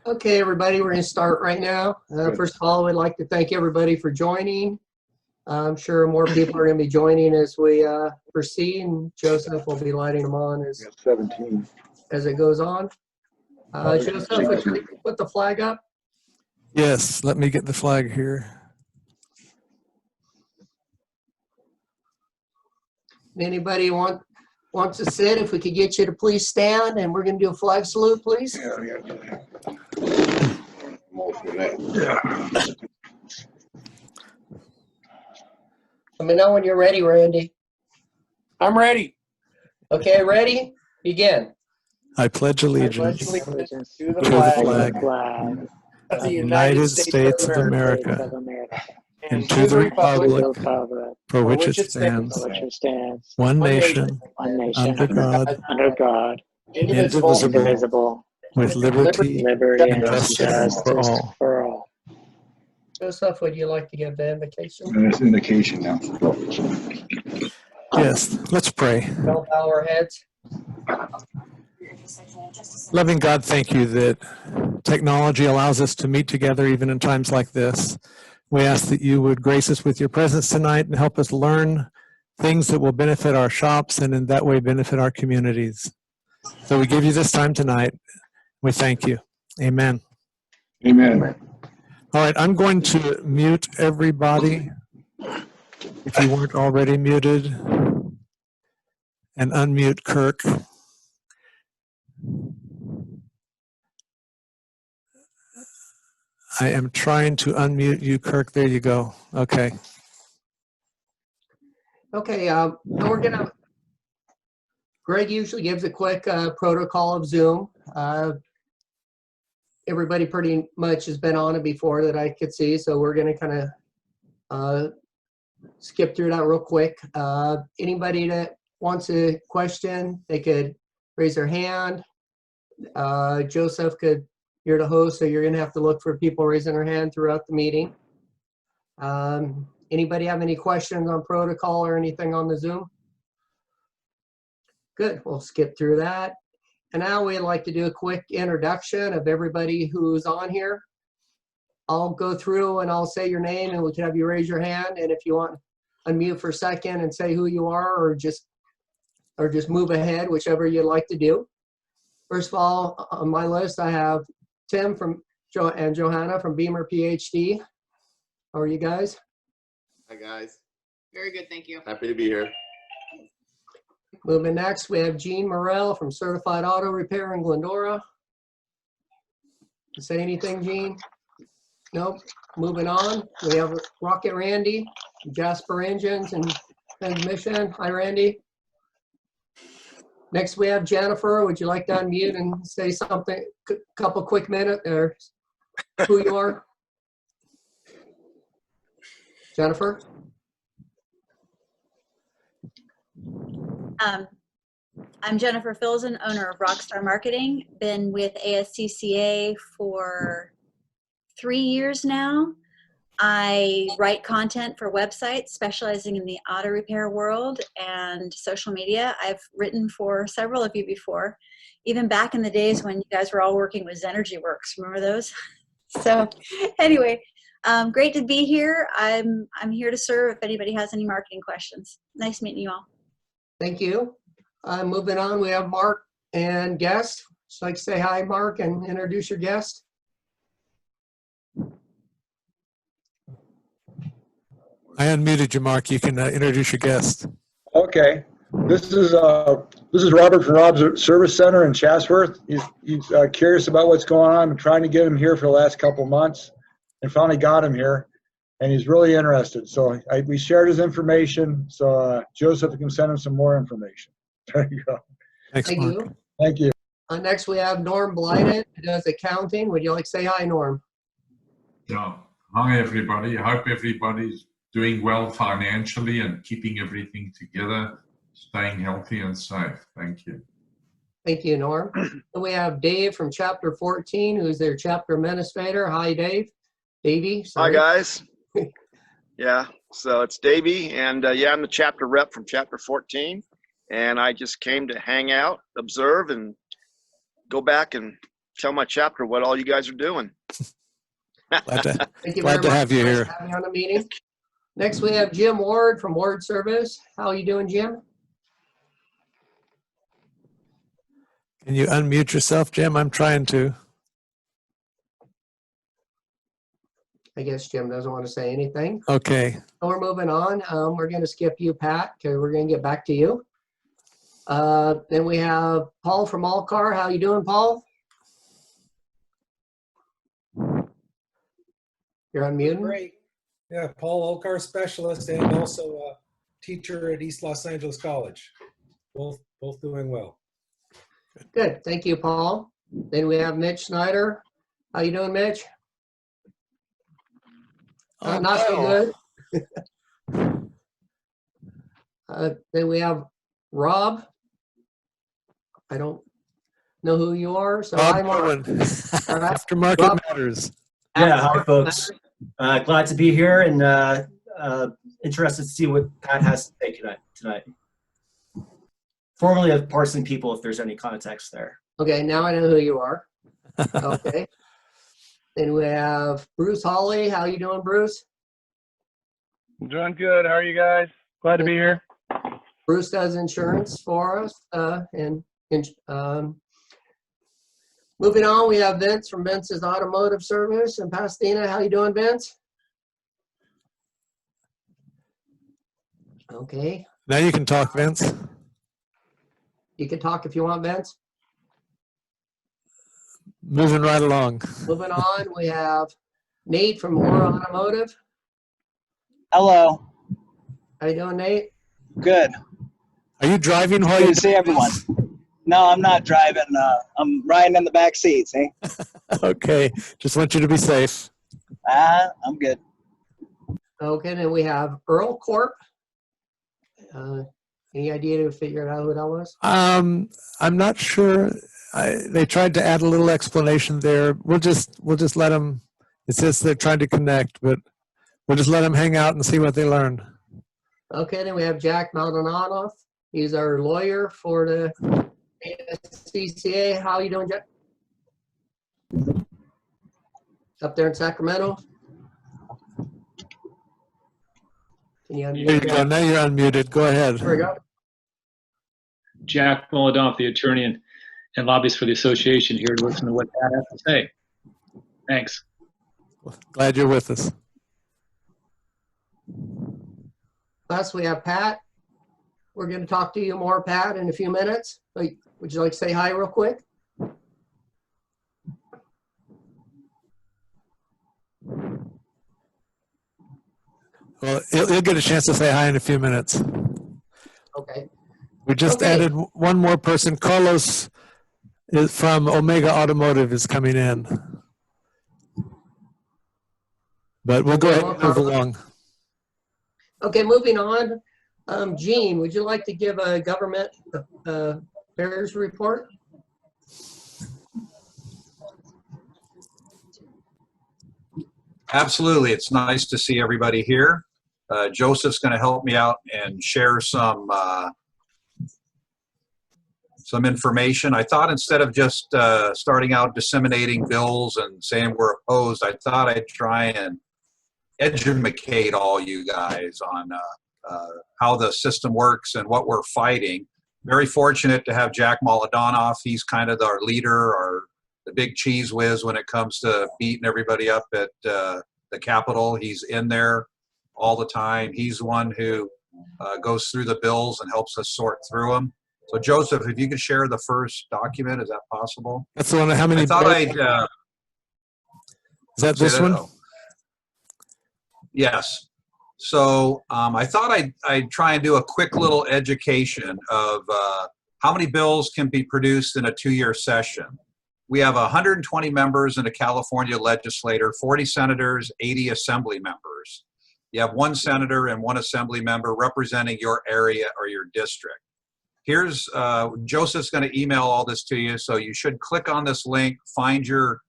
Okay, everybody, we're going to start right now. First of all, we'd like to thank everybody for joining. I'm sure more people are going to be joining as we proceed, and Joseph will be lighting them on as it goes on. Joseph, would you put the flag up? Yes, let me get the flag here. Anybody wants to sit? If we could get you to please stand, and we're going to do a flag salute, please. Let me know when you're ready, Randy. I'm ready. Okay, ready? Begin. I pledge allegiance To to the the flag flag of of the the United States of America and to the republic for which it stands, one nation, under God, indivisible, with liberty and justice for all. Joseph, would you like to give the invocation? It's indication now. Yes, let's pray. We'll bow our heads. Loving God, thank you that technology allows us to meet together even in times like this. We ask that you would grace us with your presence tonight and help us learn things that will benefit our shops and in that way benefit our communities. So we give you this time tonight. We thank you. Amen. Amen. All right, I'm going to mute everybody if you weren't already muted, and unmute Kirk. I am trying to unmute you, Kirk. There you go. Okay. Okay, we're gonna. Greg usually gives a quick protocol of Zoom. Everybody pretty much has been on it before that I could see, so we're gonna kind of skip through that real quick. Anybody that wants a question, they could raise their hand. Joseph you're the host, so you're gonna have to look for people raising their hand throughout the meeting. Anybody have any questions on protocol or anything on the Zoom? Good, we'll skip through that. And now we'd like to do a quick introduction of everybody who's on here. I'll go through and I'll say your name and we can have you raise your hand. And if you want, unmute for a second and say who you are, or just move ahead, whichever you'd like to do. First of all, on my list, I have Tim and Johanna from Beamer PhD. How are you guys? Hi, guys. Very good, thank you. Happy to be here. Moving next, we have Gene Morrell from Certified Auto Repair in Glendora. Say anything, Gene? Nope. Moving on, we have Rocket Randy, Jasper Engines and Transmission. Hi, Randy. Next, we have Jennifer. Would you like to unmute and say something, couple quick minutes, or who you are? Jennifer? I'm Jennifer Filzen, owner of Rockstar Marketing. Been with ASCCA for 3 years now. I write content for websites specializing in the auto repair world and social media. I've written for several of you before, even back in the days when you guys were all working with Zenergy Works. Remember those? So anyway, great to be here. I'm here to serve if anybody has any marketing questions. Nice meeting you all. Thank you. Moving on, we have Mark and guest. Just like to say hi, Mark, and introduce your guest. I unmuted you, Mark. You can introduce your guest. Okay. This is Robert from Rob's Service Center in Chatsworth. He's curious about what's going on. I'm trying to get him here for the last couple months and finally got him here. And he's really interested. So we shared his information. So Joseph can send him some more information. There you go. Thanks, Thank Mark. you. Thank you. Next, we have Norm Blyden, who does accounting. Would you like to say hi, Norm? Yeah. Hi, everybody. I hope everybody's doing well financially and keeping everything together, staying healthy and safe. Thank you. Thank you, Norm. And we have Dave from Chapter 14, who's their chapter administrator. Hi, Dave. Davey. Hi, guys. Yeah, so it's Davey, and yeah, I'm the chapter rep from Chapter 14, and I just came to hang out, observe, and go back and tell my chapter what all you guys are doing. Thank you Glad very to much have you for here. having me on the meeting. Next, we have Jim Ward from Ward Service. How are you doing, Jim? Can you unmute yourself, Jim? I'm trying to. I guess Jim doesn't want to say anything. Okay. So we're moving on. We're going to skip you, Pat, because we're going to get back to you. Then we have Paul from Allcar. How you doing, Paul? You're unmuted. Great. Yeah, Paul Olcar specialist and also a teacher at East Los Angeles College. Both doing well. Good. Thank you, Paul. Then we have Mitch Snyder. How you doing, Mitch? Not so good. Then we have Rob. I don't know who you are, so Rob I'm on. Owen. All right. Aftermarket Rob. Matters. Yeah, hi folks. Glad to be here and interested to see what Pat has to say tonight. Formerly of Parsing People, if there's any context there. Okay, now I know who you are. Okay. Then we have Bruce Hawley. How you doing, Bruce? I'm doing good. How are you guys? Glad to be here. Bruce does insurance for us. Moving on, we have Vince from Vince's Automotive Service in Pasadena. How you doing, Vince? Okay. Now you can talk, Vince. You can talk if you want, Vince. Moving right along. Moving on, we have Nate from Aura Automotive. Hello. How you doing, Nate? Good. Are you driving while Good you to see everyone. No, I'm not driving. I'm riding in the back seat, see? Okay. Just want you to be safe. I'm good. Okay, then we have Earl Corp. Any idea to figure out who that was? I'm not sure. They tried to add a little explanation there. We'll just let them. It says they're trying to connect, but we'll just let them hang out and see what they learn. Okay, then we have Jack Maldonado. He's our lawyer for the ASCCA. How you doing, Jack? Up there in Sacramento? Can you unmute? There you go. Now you're unmuted. Go ahead. There we go. Jack Molodonov, the attorney and lobbyist for the association, here to listen to what Pat has to say. Thanks. Glad you're with us. Last, we have Pat. We're going to talk to you more, Pat, in a few minutes. Would you like to say hi real quick? Well, you'll get a chance to say hi in a few minutes. Okay. We just added one more person. Carlos from Omega Automotive is coming in. But we'll go ahead and move along. Okay, moving on. Gene, would you like to give a government affairs report? Absolutely. It's nice to see everybody here. Joseph's going to help me out and share some information. I thought instead of just starting out disseminating bills and saying we're opposed, I thought I'd try and educate all you guys on how the system works and what we're fighting. Very fortunate to have Jack Molodonov. He's kind of our leader, the big cheese whiz when it comes to beating everybody up at the Capitol. He's in there all the time. He's the one who goes through the bills and helps us sort through them. So Joseph, if you could share the first document, is that possible? That's the one. How many? I thought I'd. Is that this one? Yes. So I thought I'd try and do a quick little education of how many bills can be produced in a 2-year session. We have 120 members in the California legislature, 40 senators, 80 assembly members. You have 1 senator and 1 assembly member representing your area or your district. Here's, Joseph's going to email all this to you, so you should click on this link, find your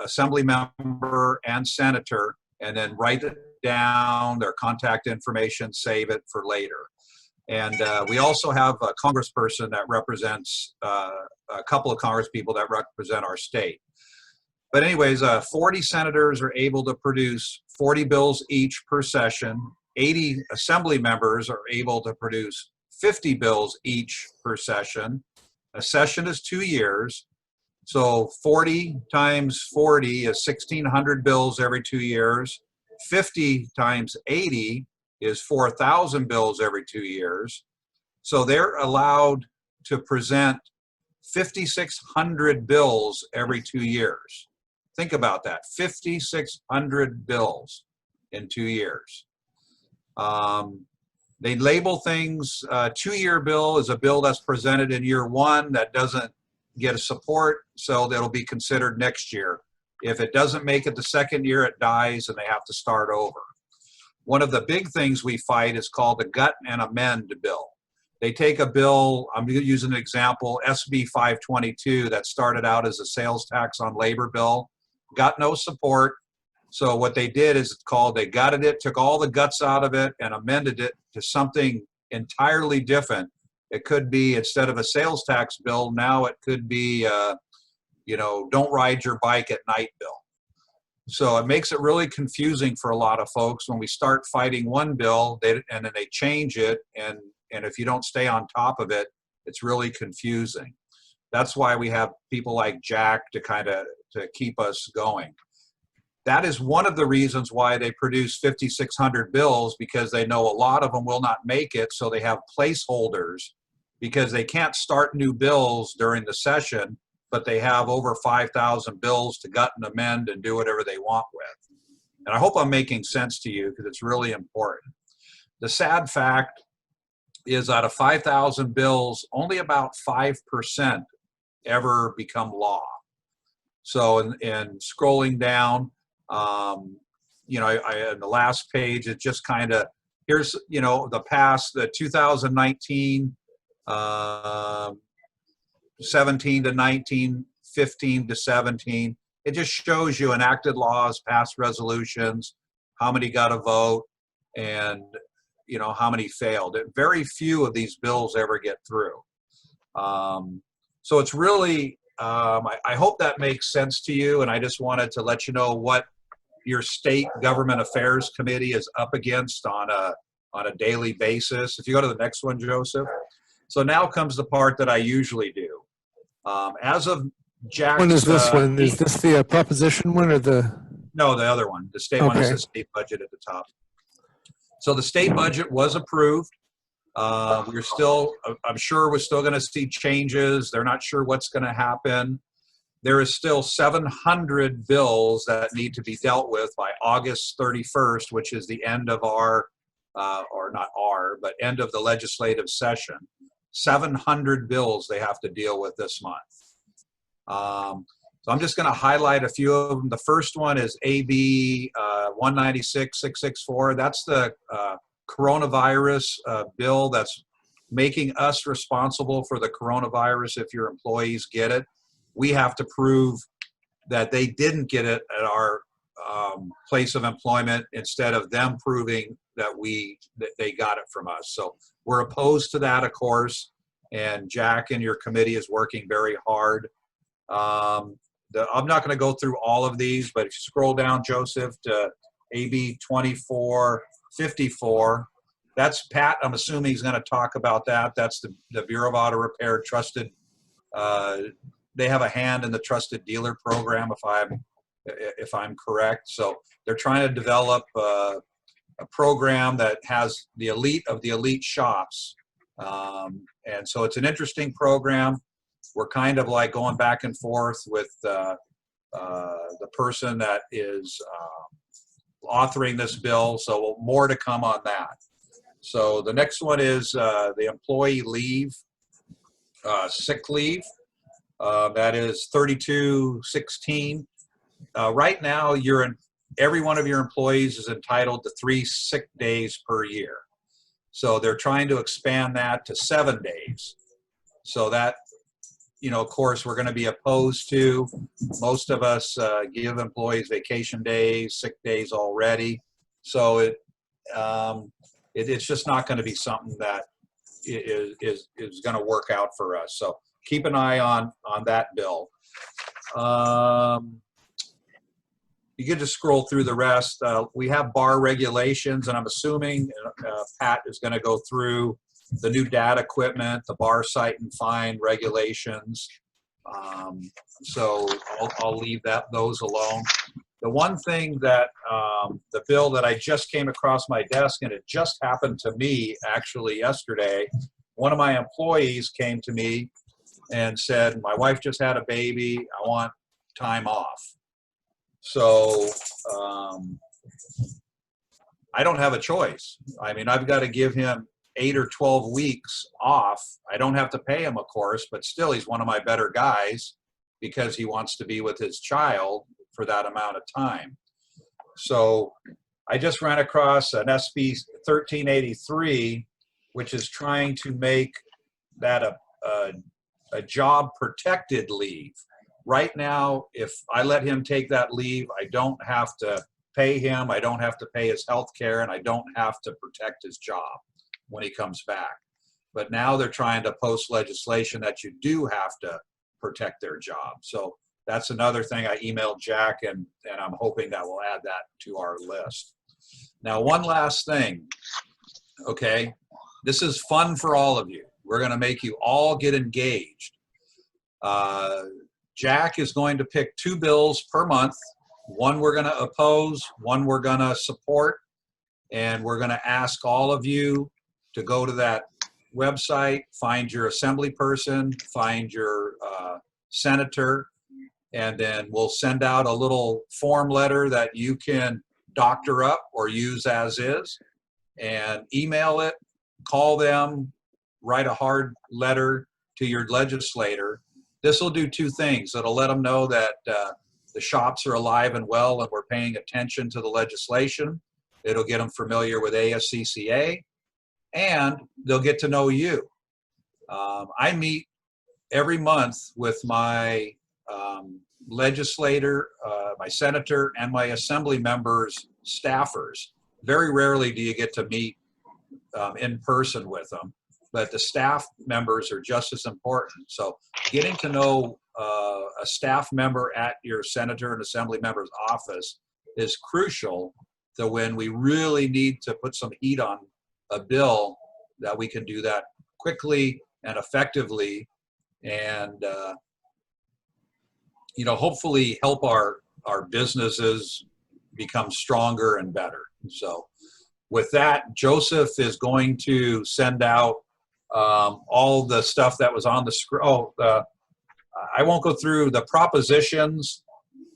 assembly member and senator, and then write it down, their contact information, save it for later. And we also have a congressperson that represents, a couple of congresspeople that represent our state. But anyways, 40 senators are able to produce 40 bills each per session. 80 assembly members are able to produce 50 bills each per session. A session is 2 years. So 40 times 40 is 1,600 bills every 2 years. 50 times 80 is 4,000 bills every 2 years. So they're allowed to present 5,600 bills every 2 years. Think about that, 5,600 bills in 2 years. They label things, 2-year bill is a bill that's presented in year 1 that doesn't get a support, so that'll be considered next year. If it doesn't make it the second year, it dies and they have to start over. One of the big things we fight is called the gut and amend bill. They take a bill, I'm using an example, ASCCA5 that started out as a sales tax on labor bill, got no support. So what they did is they gutted it, took all the guts out of it and amended it to something entirely different. It could be, instead of a sales tax bill, now it could be, don't ride your bike at night bill. So it makes it really confusing for a lot of folks when we start fighting one bill and then they change it. And if you don't stay on top of it, it's really confusing. That's why we have people like Jack to keep us going. That is one of the reasons why they produce 5,600 bills, because they know a lot of them will not make it. So they have placeholders because they can't start new bills during the session, but they have over 5,000 bills to gut and amend and do whatever they want with. And I hope I'm making sense to you because it's really important. The sad fact is out of 5,000 bills, only about 5% ever become law. So in scrolling down, in the last page, it just here's, the past, the 2019, 17 to 19, 15 to 17. It just shows you enacted laws, passed resolutions, how many got a vote, and how many failed. Very few of these bills ever get through. So it's really, I hope that makes sense to you, and I just wanted to let you know what your state government affairs committee is up against on a daily basis. If you go to the next one, Joseph. So now comes the part that I usually do. As of Jack's... When is this one? Is this the proposition one or the... No, the other one. The state one is the state budget at the top. So the state budget was approved. We're still, I'm sure we're still going to see changes. They're not sure what's going to happen. There is still 700 bills that need to be dealt with by August 31st, which is the end of our, or not our, but end of the legislative session. 700 bills they have to deal with this month. So I'm just going to highlight a few of them. The first one is AB 196-664. That's the coronavirus bill that's making us responsible for the coronavirus if your employees get it. We have to prove that they didn't get it at our place of employment instead of them proving that they got it from us. So we're opposed to that, of course, and Jack and your committee is working very hard. I'm not going to go through all of these, but if you scroll down, Joseph, to AB 2454, that's Pat. I'm assuming he's going to talk about that. That's the Bureau of Auto Repair trusted. They have a hand in the trusted dealer program, if I'm correct. So they're trying to develop a program that has the elite of the elite shops. And so it's an interesting program. We're kind of like going back and forth with the person that is authoring this bill. So more to come on that. So the next one is the employee leave, sick leave. That is 3216. Right now, every one of your employees is entitled to 3 sick days per year. So they're trying to expand that to 7 days. So that, of course, we're going to be opposed to. Most of us give employees vacation days, sick days already. So it's just not going to be something that is going to work out for us. So keep an eye on that bill. You get to scroll through the rest. We have bar regulations, and I'm assuming Pat is going to go through the new data equipment, the bar site and fine regulations. So I'll leave those alone. The one thing that the bill that I just came across my desk, and it just happened to me actually yesterday, one of my employees came to me and said, my wife just had a baby, I want time off. So I don't have a choice. I mean, I've got to give him 8 or 12 weeks off. I don't have to pay him, of course, but still he's one of my better guys because he wants to be with his child for that amount of time. So I just ran across an SB 1383, which is trying to make that a job protected leave. Right now, if I let him take that leave, I don't have to pay him, I don't have to pay his health care, and I don't have to protect his job when he comes back. But now they're trying to post legislation that you do have to protect their job. So that's another thing I emailed Jack, and I'm hoping that we'll add that to our list. Now, one last thing, okay? This is fun for all of you. We're gonna make you all get engaged. Jack is going to pick 2 bills per month. One we're going to oppose, one we're going to support, and we're going to ask all of you to go to that website, find your assembly person, find your senator, and then we'll send out a little form letter that you can doctor up or use as is, and email it, call them, write a hard letter to your legislator. This will do 2 things. It'll let them know that the shops are alive and well and we're paying attention to the legislation. It'll get them familiar with ASCCA, and they'll get to know you. I meet every month with my legislator, my senator, and my assembly members' staffers. Very rarely do you get to meet in person with them, but the staff members are just as important. So getting to know a staff member at your senator and assembly member's office is crucial to when we really need to put some heat on a bill, that we can do that quickly and effectively, and you know, hopefully help our businesses become stronger and better. So with that, Joseph is going to send out all the stuff that was on the screen. I won't go through the propositions.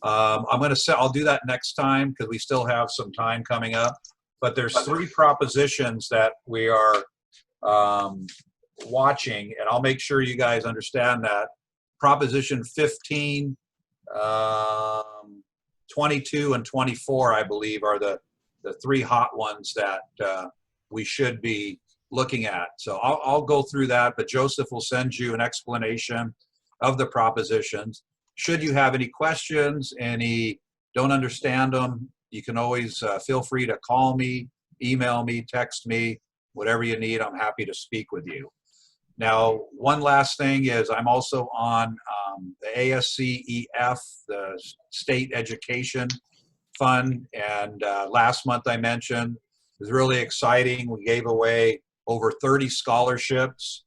I'll do that next time because we still have some time coming up. But there's 3 propositions that we are watching, and I'll make sure you guys understand that. Proposition 15, 22, and 24, I believe, are the 3 hot ones that we should be looking at. So I'll go through that, but Joseph will send you an explanation of the propositions. Should you have any questions, any don't understand them, you can always feel free to call me, email me, text me, whatever you need. I'm happy to speak with you. Now, one last thing is I'm also on the ASCCA5, the State Education Fund, and last month I mentioned it was really exciting. We gave away over 30 scholarships.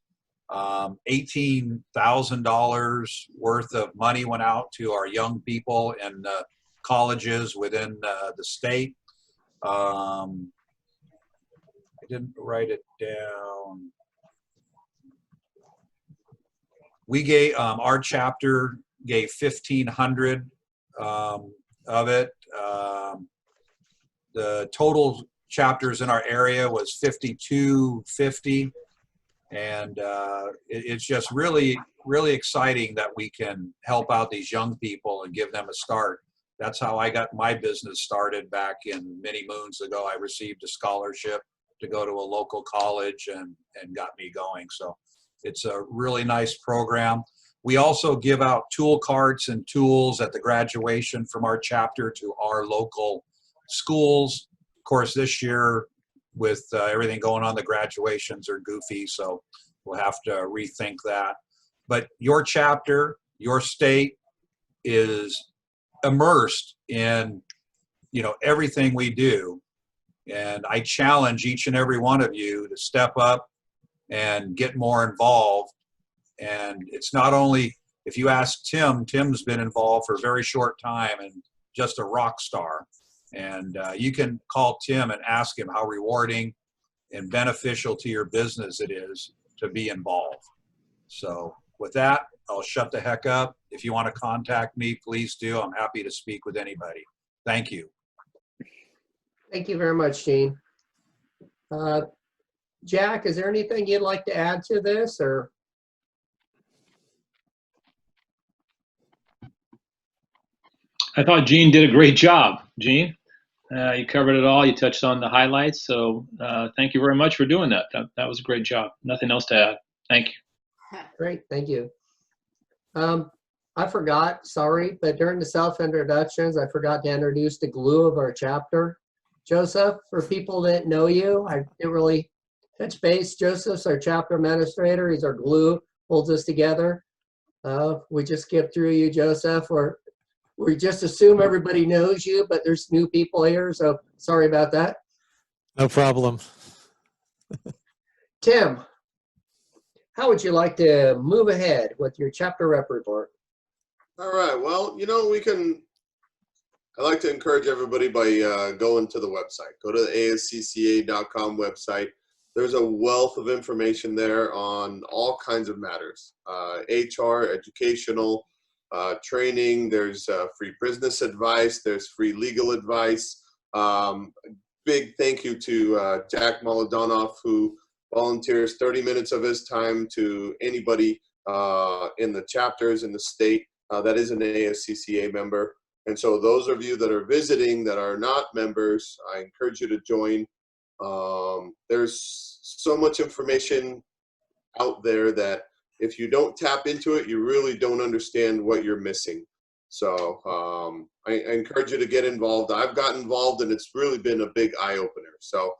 $18,000 worth of money went out to our young people in the colleges within the state. I didn't write it down. We gave, our chapter gave 1,500 of it. The total chapters in our area was 5,250. And it's just really, really exciting that we can help out these young people and give them a start. That's how I got my business started back in many moons ago. I received a scholarship to go to a local college and got me going. So it's a really nice program. We also give out tool carts and tools at the graduation from our chapter to our local schools. Of course, this year, with everything going on. The graduations are goofy, so we'll have to rethink that. But your chapter, your state is immersed in, everything we do. And I challenge each and every one of you to step up and get more involved. And it's not only, if you ask Tim's been involved for a very short time and just a rock star. And you can call Tim and ask him how rewarding and beneficial to your business it is to be involved. So with that, I'll shut the heck up. If you want to contact me, please do. I'm happy to speak with anybody. Thank you. Thank you very much, Gene. Jack, is there anything you'd like to add to this, or? I thought Gene did a great job. Gene, you covered it all. You touched on the highlights. So thank you very much for doing that. That was a great job. Nothing else to add. Thank you. Great, thank you. I forgot, sorry, but during the self-introductions, I forgot to introduce the glue of our chapter. Joseph, for people that know you, I didn't really touch base. Joseph's our chapter administrator. He's our glue, holds us together. We just skip through you, Joseph, or we just assume everybody knows you, but there's new people here, so sorry about that. No problem. Tim, how would you like to move ahead with your chapter rep report? All right. Well, I like to encourage everybody by going to the website. Go to the ASCCA.com website. There's a wealth of information there on all kinds of matters, HR, educational, training. There's free business advice. There's free legal advice. Big thank you to Jack Molodonoff, who volunteers 30 minutes of his time to anybody in the chapters in the state that is an ASCCA member. And so those of you that are visiting that are not members, I encourage you to join. There's so much information out there that if you don't tap into it, you really don't understand what you're missing. So I encourage you to get involved. I've gotten involved and it's really been a big eye-opener. So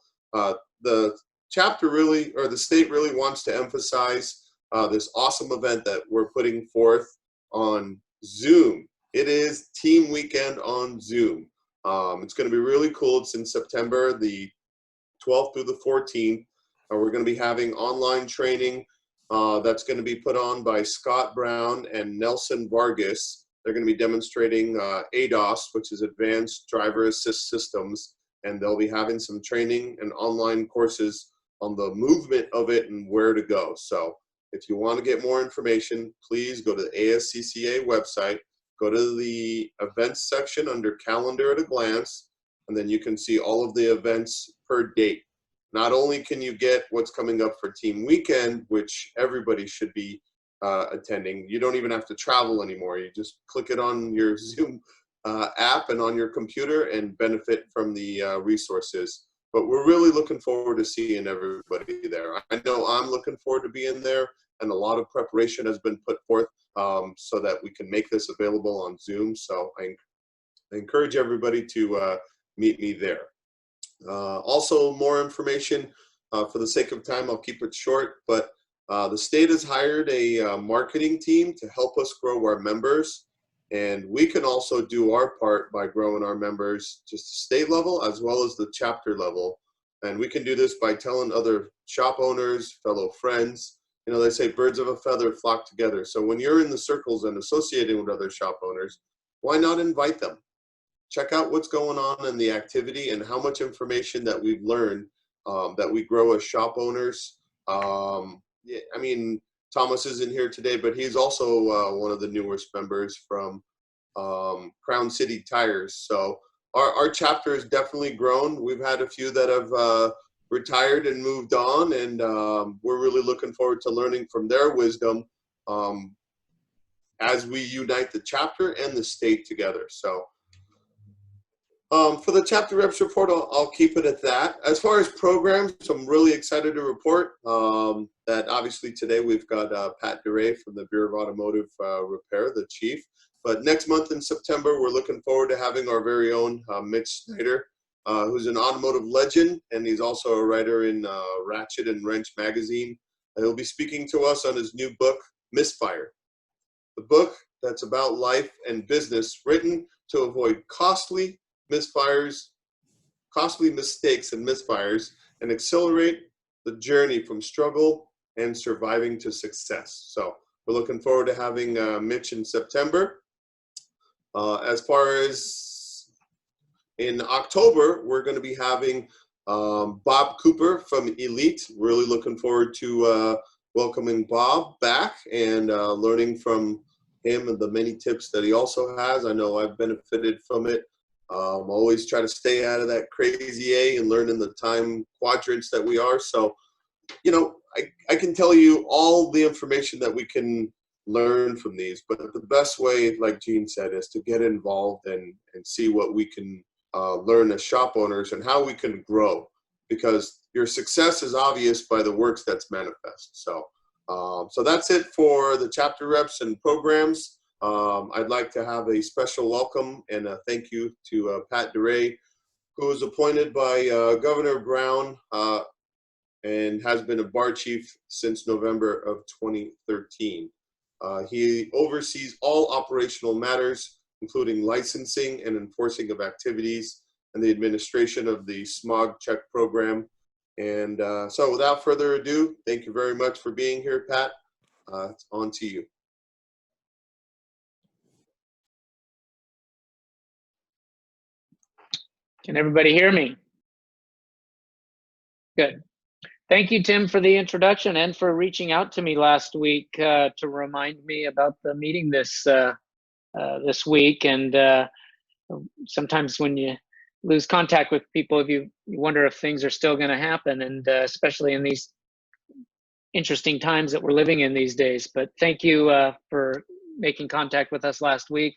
the chapter really, or the state really wants to emphasize this awesome event that we're putting forth on Zoom. It is Team Weekend on Zoom. It's going to be really cool. It's in September, the 12th through the 14th. We're going to be having online training that's going to be put on by Scott Brown and Nelson Vargas. They're going to be demonstrating ADOS, which is Advanced Driver Assist Systems, and they'll be having some training and online courses on the movement of it and where to go. So if you want to get more information, please go to the ASCCA website, go to the events section under calendar at a glance, and then you can see all of the events per date. Not only can you get what's coming up for Team Weekend, which everybody should be attending, you don't even have to travel anymore. You just click it on your Zoom app and on your computer and benefit from the resources. But we're really looking forward to seeing everybody there. I know I'm looking forward to being there, and a lot of preparation has been put forth so that we can make this available on Zoom. So I encourage everybody to meet me there. Also, more information, for the sake of time, I'll keep it short, but the state has hired a marketing team to help us grow our members. And we can also do our part by growing our members just state level as well as the chapter level. And we can do this by telling other shop owners, fellow friends. You know, they say birds of a feather flock together. So when you're in the circles and associating with other shop owners, why not invite them? Check out what's going on in the activity and how much information that we've learned that we grow as shop owners. Yeah, I mean, Thomas isn't here today, but he's also one of the newest members from Crown City Tires. So our chapter has definitely grown. We've had a few that have retired and moved on, and we're really looking forward to learning from their wisdom as we unite the chapter and the state together. So for the chapter reps report, I'll keep it at that. As far as programs, I'm really excited to report that obviously today we've got Pat Dorais from the Bureau of Automotive Repair, the chief. But next month in September, we're looking forward to having our very own Mitch Snyder who's an automotive legend, and he's also a writer in Ratchet and Wrench magazine. He'll be speaking to us on his new book, Misfire, the book that's about life and business, written to avoid costly mistakes and misfires, and accelerate the journey from struggle and surviving to success. So we're looking forward to having Mitch in September. As far as in October, we're going to be having Bob Cooper from Elite. Really looking forward to welcoming Bob back and learning from him and the many tips that he also has. I know I've benefited from it. Always try to stay out of that crazy A and learn in the time quadrants that we are. So, you know, I can tell you all the information that we can learn from these, but the best way, like Gene said, is to get involved and see what we can learn as shop owners and how we can grow, because your success is obvious by the works that's manifest. So so that's it for the chapter reps and programs. I'd like to have a special welcome and a thank you to Pat Dorais, who was appointed by Governor Brown and has been a bar chief since November of 2013. He oversees all operational matters, including licensing and enforcing of activities and the administration of the smog check program. And so without further ado, thank you very much for being here, Pat. It's on to you. Can everybody hear me? Good. Thank you, Tim, for the introduction and for reaching out to me last week to remind me about the meeting this week. And sometimes when you lose contact with people, you wonder if things are still going to happen, and especially in these interesting times that we're living in these days. But thank you for making contact with us last week.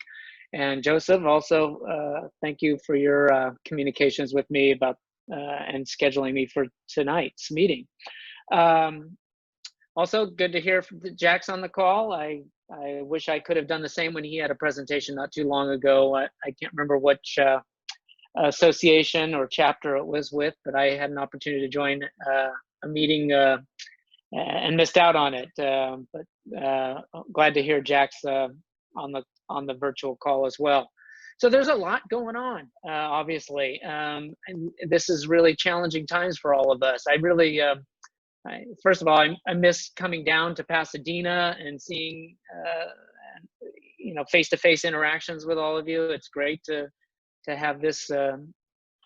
And Joseph, also thank you for your communications with me about and scheduling me for tonight's meeting. Also, good to hear from Jack's on the call. I wish I could have done the same when he had a presentation not too long ago. I can't remember which association or chapter it was with, but I had an opportunity to join a meeting and missed out on it. But glad to hear Jack's on the virtual call as well. So there's a lot going on, obviously, and this is really challenging times for all of us. I really, first of all, I miss coming down to Pasadena and seeing, you know, face-to-face interactions with all of you. It's great to have this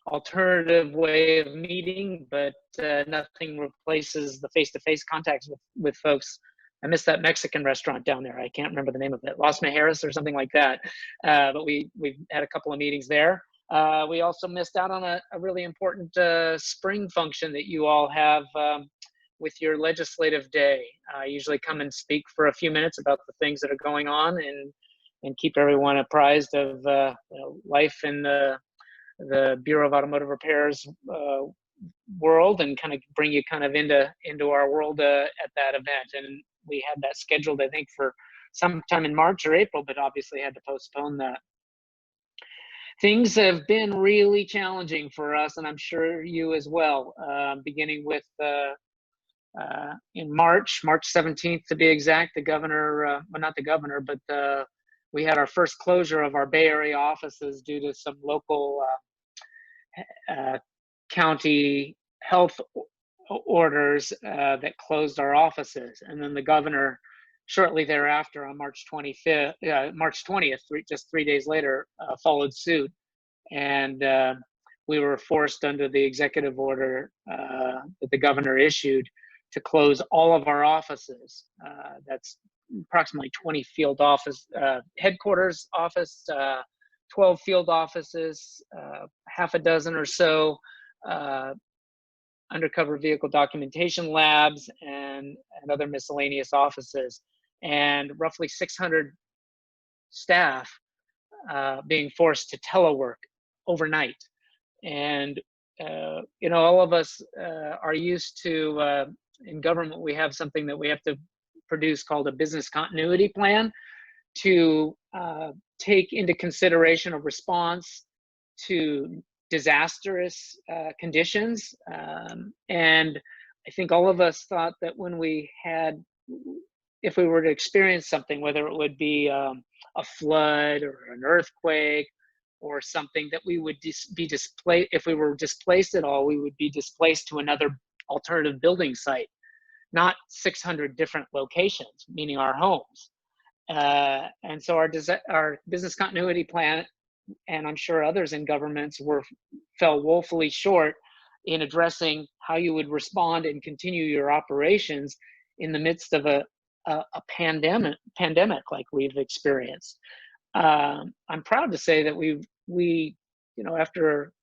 alternative way of meeting, but nothing replaces the face-to-face contacts with folks. I miss that Mexican restaurant down there. I can't remember the name of it, Las Mejeras or something like that. But we've had a couple of meetings there. We also missed out on a really important spring function that you all have with your legislative day. I usually come and speak for a few minutes about the things that are going on and keep everyone apprised of you know, life in the Bureau of Automotive Repairs world, and kind of bring you kind of into our world at that event. And we had that scheduled, I think, for sometime in March or April, but obviously had to postpone that. Things have been really challenging for us, and I'm sure you as well, beginning with in March 17th to be exact, the governor, well, not the governor, but we had our first closure of our Bay Area offices due to some local county health orders that closed our offices. And then the governor, shortly thereafter on March 20th, just 3 days later, followed suit. And we were forced under the executive order that the governor issued to close all of our offices. That's approximately 20 field office, headquarters office, 12 field offices, half a dozen or so undercover vehicle documentation labs, and other miscellaneous offices, and roughly 600 staff being forced to telework overnight. And you know, all of us are used to, in government, we have something that we have to produce called a business continuity plan to take into consideration a response to disastrous conditions. And I think all of us thought that when if we were to experience something, whether it would be a flood or an earthquake or something, that we would be displaced. If we were displaced at all, we would be displaced to another alternative building site, not 600 different locations, meaning our homes. And so our business continuity plan, and I'm sure others in governments, fell woefully short in addressing how you would respond and continue your operations in the midst of a pandemic like we've experienced. I'm proud to say that we after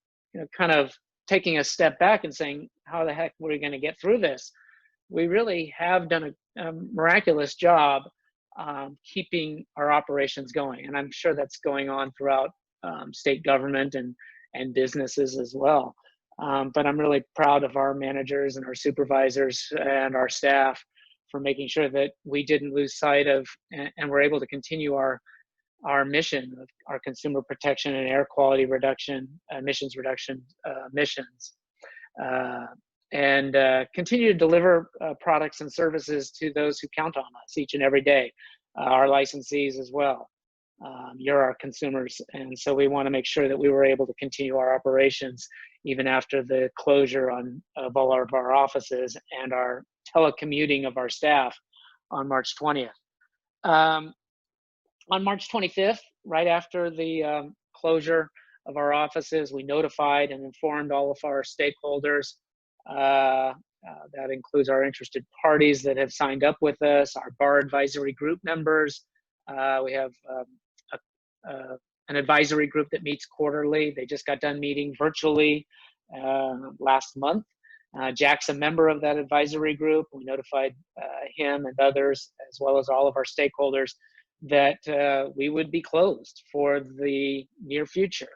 kind of taking a step back and saying, how the heck were we going to get through this? We really have done a miraculous job keeping our operations going, and I'm sure that's going on throughout state government and businesses as well. But I'm really proud of our managers and our supervisors and our staff for making sure that we didn't lose sight of and we're able to continue our mission of our consumer protection and air quality reduction, emissions reduction missions, and continue to deliver products and services to those who count on us each and every day, our licensees as well. You're our consumers, and so we want to make sure that we were able to continue our operations even after the closure of all of our offices and our telecommuting of our staff on March 20th. On March 25th, right after the closure of our offices, we notified and informed all of our stakeholders. That includes our interested parties that have signed up with us, our bar advisory group members. We have an advisory group that meets quarterly. They just got done meeting virtually last month. Jack's a member of that advisory group. We notified him and others, as well as all of our stakeholders, that we would be closed for the near future,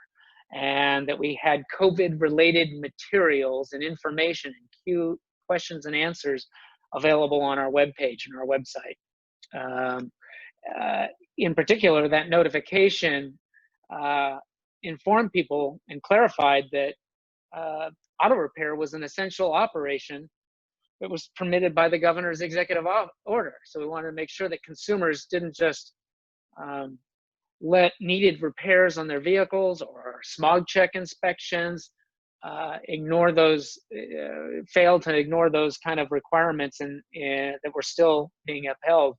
and that we had COVID-related materials and information and questions and answers available on our webpage and our website. In particular, that notification informed people and clarified that auto repair was an essential operation that was permitted by the governor's executive order. So we wanted to make sure that consumers didn't just let needed repairs on their vehicles or smog check inspections, ignore those, fail to ignore those kind of requirements that were still being upheld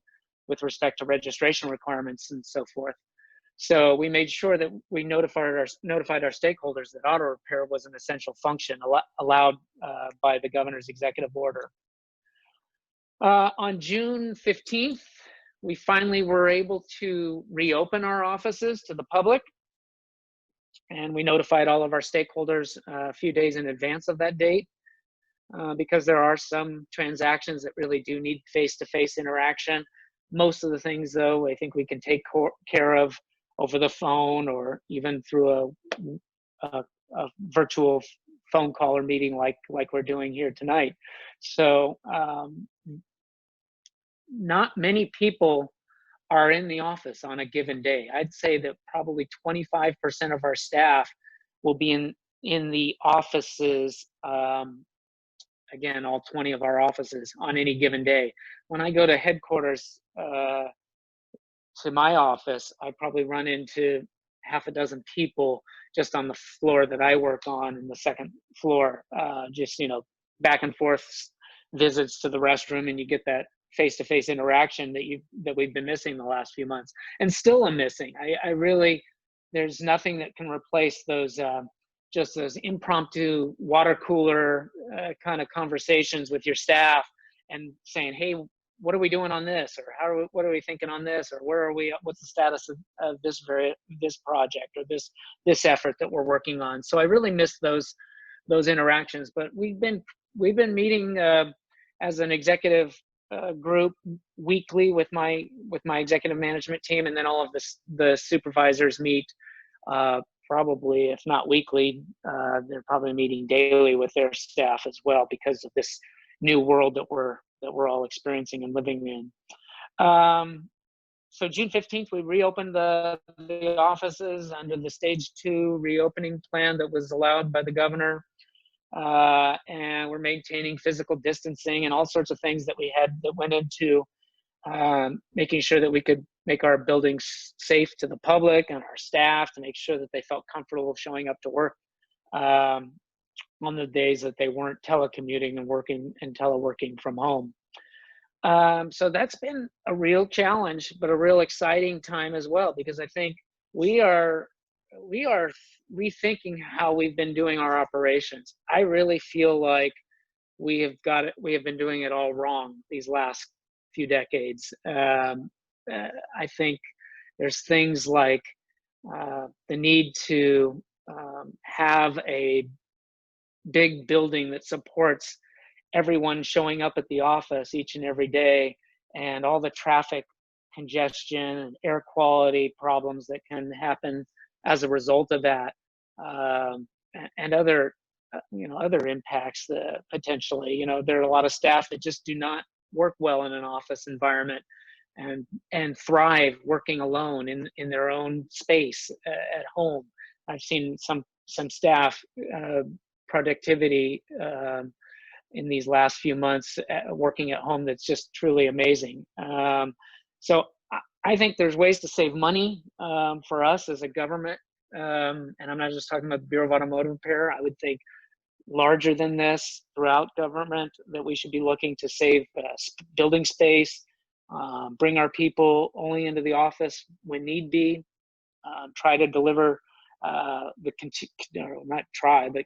with respect to registration requirements and so forth. So we made sure that we notified our stakeholders that auto repair was an essential function allowed by the governor's executive order. On June 15th, we finally were able to reopen our offices to the public, and we notified all of our stakeholders a few days in advance of that date, because there are some transactions that really do need face-to-face interaction. Most of the things, though, I think we can take care of over the phone or even through a virtual phone call or meeting like we're doing here tonight. So not many people are in the office on a given day. I'd say that probably 25% of our staff will be in the offices, again, all 20 of our offices on any given day. When I go to headquarters, to my office, I probably run into half a dozen people just on the floor that I work on in the second floor, just, back and forth visits to the restroom, and you get that face-to-face interaction that we've been missing the last few months, and still am missing. I really, there's nothing that can replace those, just those impromptu water cooler kind of conversations with your staff and saying, hey, what are we doing on this? Or what are we thinking on this? Or where are we, what's the status of this project or this effort that we're working on? So I really miss those interactions, but we've been meeting as an executive group weekly with my executive management team, and then all of the supervisors meet probably, if not weekly, they're probably meeting daily with their staff as well, because of this new world that we're all experiencing and living in. So June 15th, we reopened the offices under the stage 2 reopening plan that was allowed by the governor. And we're maintaining physical distancing and all sorts of things that went into making sure that we could make our buildings safe to the public and our staff, to make sure that they felt comfortable showing up to work on the days that they weren't telecommuting and teleworking from home. So that's been a real challenge, but a real exciting time as well, because I think we are rethinking how we've been doing our operations. I really feel like we have been doing it all wrong these last few decades. I think there's things like the need to have a big building that supports everyone showing up at the office each and every day, and all the traffic congestion and air quality problems that can happen as a result of that, and other other impacts potentially. There are a lot of staff that just do not work well in an office environment and thrive working alone in their own space at home. I've seen some staff productivity in these last few months working at home that's just truly amazing. So I think there's ways to save money for us as a government. And I'm not just talking about the Bureau of Automotive Repair. I would think larger than this throughout government, that we should be looking to save building space, bring our people only into the office when need be, try to deliver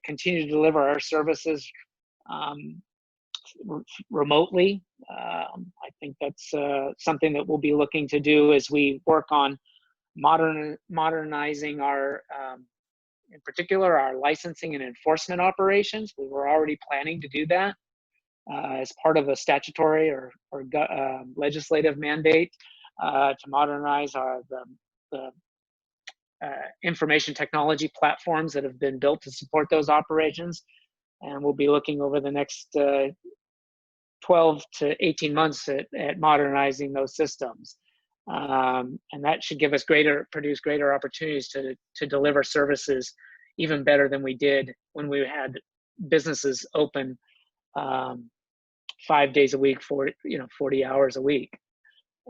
continue to deliver our services remotely. I think that's something that we'll be looking to do as we work on modernizing our, in particular, our licensing and enforcement operations. We were already planning to do that as part of a statutory or legislative mandate to modernize the information technology platforms that have been built to support those operations. And we'll be looking over the next 12 to 18 months at modernizing those systems. And that should produce greater opportunities to deliver services even better than we did when we had businesses open 5 days a week, 40 hours a week.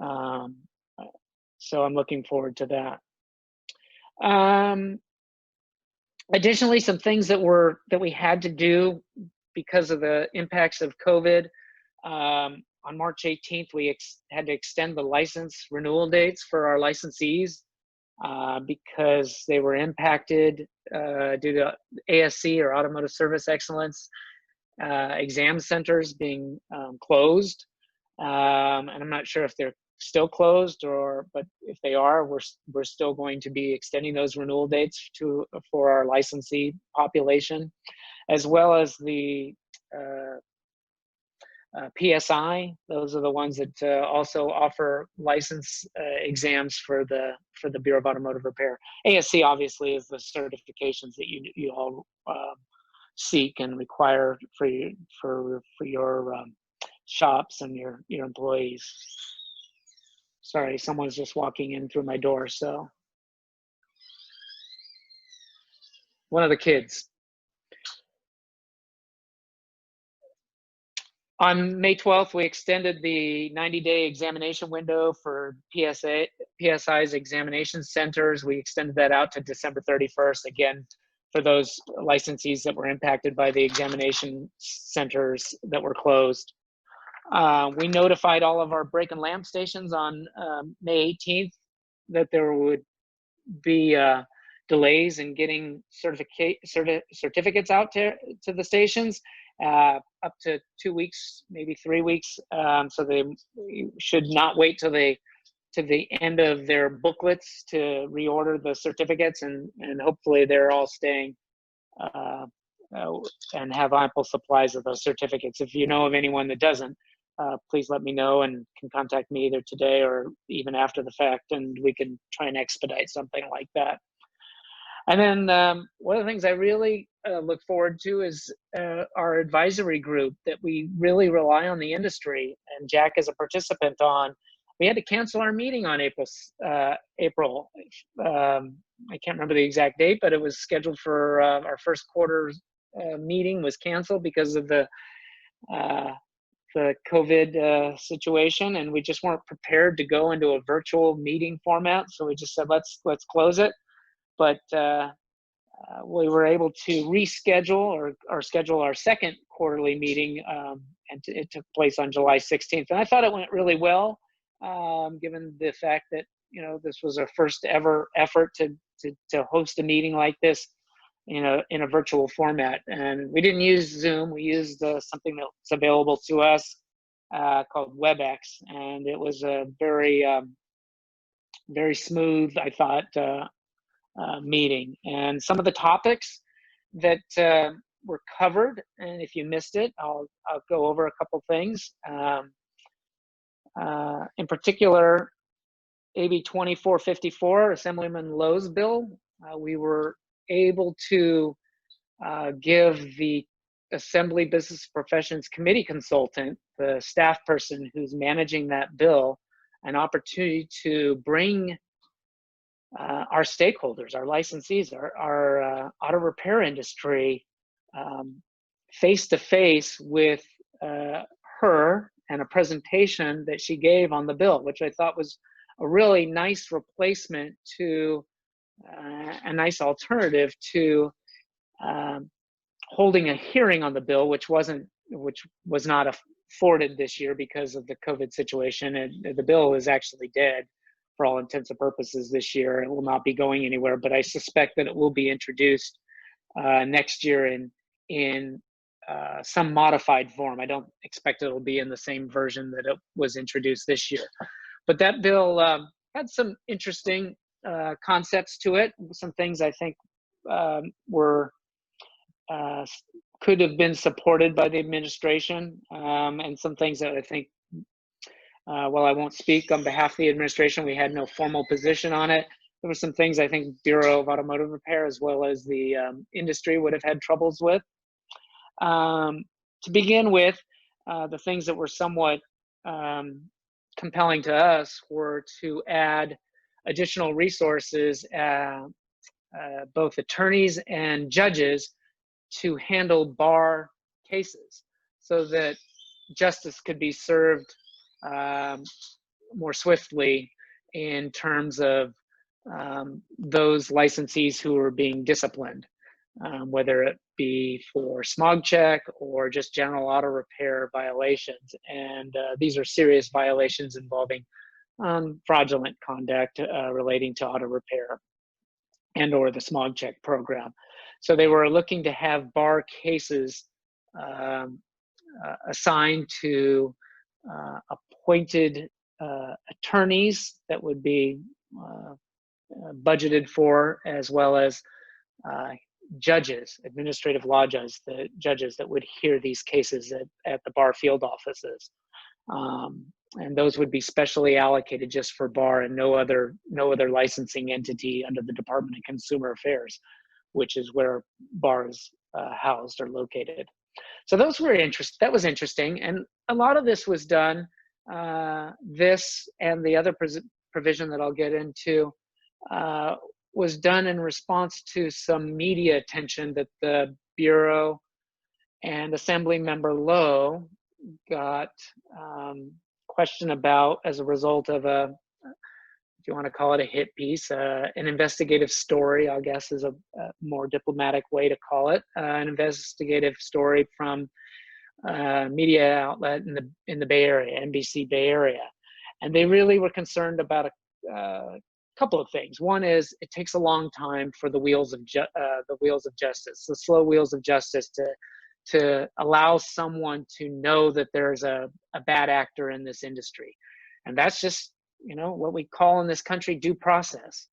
So I'm looking forward to that. Additionally, some things that we had to do because of the impacts of COVID. On March 18th, we had to extend the license renewal dates for our licensees because they were impacted due to ASC, or Automotive Service Excellence, exam centers being closed. And I'm not sure if they're still closed, but if they are, we're still going to be extending those renewal dates for our licensee population, as well as the PSI. Those are the ones that also offer license exams for the Bureau of Automotive Repair. ASC obviously is the certifications that you all seek and require for your shops and your employees. Sorry, someone's just walking in through my door, so one of the kids. On May 12th, we extended the 90-day examination window for PSI's examination centers. We extended that out to December 31st, again, for those licensees that were impacted by the examination centers that were closed. We notified all of our brake and lamp stations on May 18th that there would be delays in getting certificates out to the stations, up to 2 weeks, maybe 3 weeks. So they should not wait till the end of their booklets to reorder the certificates, and hopefully they're all staying and have ample supplies of those certificates. If you know of anyone that doesn't, please let me know, and can contact me either today or even after the fact, and we can try and expedite something like that. And then one of the things I really look forward to is our advisory group that we really rely on the industry, and Jack is a participant on, we had to cancel our meeting on April. I can't remember the exact date, but it was scheduled for our first quarter meeting was canceled because of the COVID situation, and we just weren't prepared to go into a virtual meeting format. So we just said, let's close it. But we were able to reschedule or schedule our second quarterly meeting, and it took place on July 16th. And I thought it went really well, given the fact that, you know, this was our first ever effort to host a meeting like this in a virtual format. And we didn't use Zoom. We used something that's available to us called WebEx, and it was a very very smooth, I thought, meeting. And some of the topics that were covered, and if you missed it, I'll go over a couple things. In particular, AB 2454, Assemblyman Lowe's bill, we were able to give the Assembly Business Professions Committee consultant, the staff person who's managing that bill, an opportunity to bring our stakeholders, our licensees, our auto repair industry face to face with her, and a presentation that she gave on the bill, which I thought was a really nice replacement to a nice alternative to holding a hearing on the bill, which was not afforded this year because of the COVID situation. And the bill is actually dead for all intents and purposes this year. It will not be going anywhere, but I suspect that it will be introduced next year in some modified form. I don't expect it'll be in the same version that it was introduced this year. But that bill had some interesting concepts to it, some things I think were could have been supported by the administration, and some things that I think, while I won't speak on behalf of the administration, we had no formal position on it. There were some things I think Bureau of Automotive Repair as well as the industry would have had troubles with. To begin with, the things that were somewhat compelling to us were to add additional resources, both attorneys and judges, to handle bar cases so that justice could be served more swiftly in terms of those licensees who are being disciplined, whether it be for smog check or just general auto repair violations. And these are serious violations involving fraudulent conduct relating to auto repair and or the smog check program. So they were looking to have bar cases assigned to appointed attorneys that would be budgeted for, as well as judges, administrative law judges, the judges that would hear these cases at the bar field offices. And those would be specially allocated just for bar, and no other licensing entity under the Department of Consumer Affairs, which is where bar is housed or located. So those were that was interesting. And a lot of this was done, this and the other provision that I'll get into, was done in response to some media attention that the Bureau and Assembly Member Lowe got questioned about as a result of if you want to call it a hit piece, an investigative story, I guess is a more diplomatic way to call it, an investigative story from a media outlet in the Bay Area, NBC Bay Area. And they really were concerned about a couple of things. One is it takes a long time for the wheels of justice, the slow wheels of justice, to allow someone to know that there's a bad actor in this industry. And that's just, what we call in this country due process.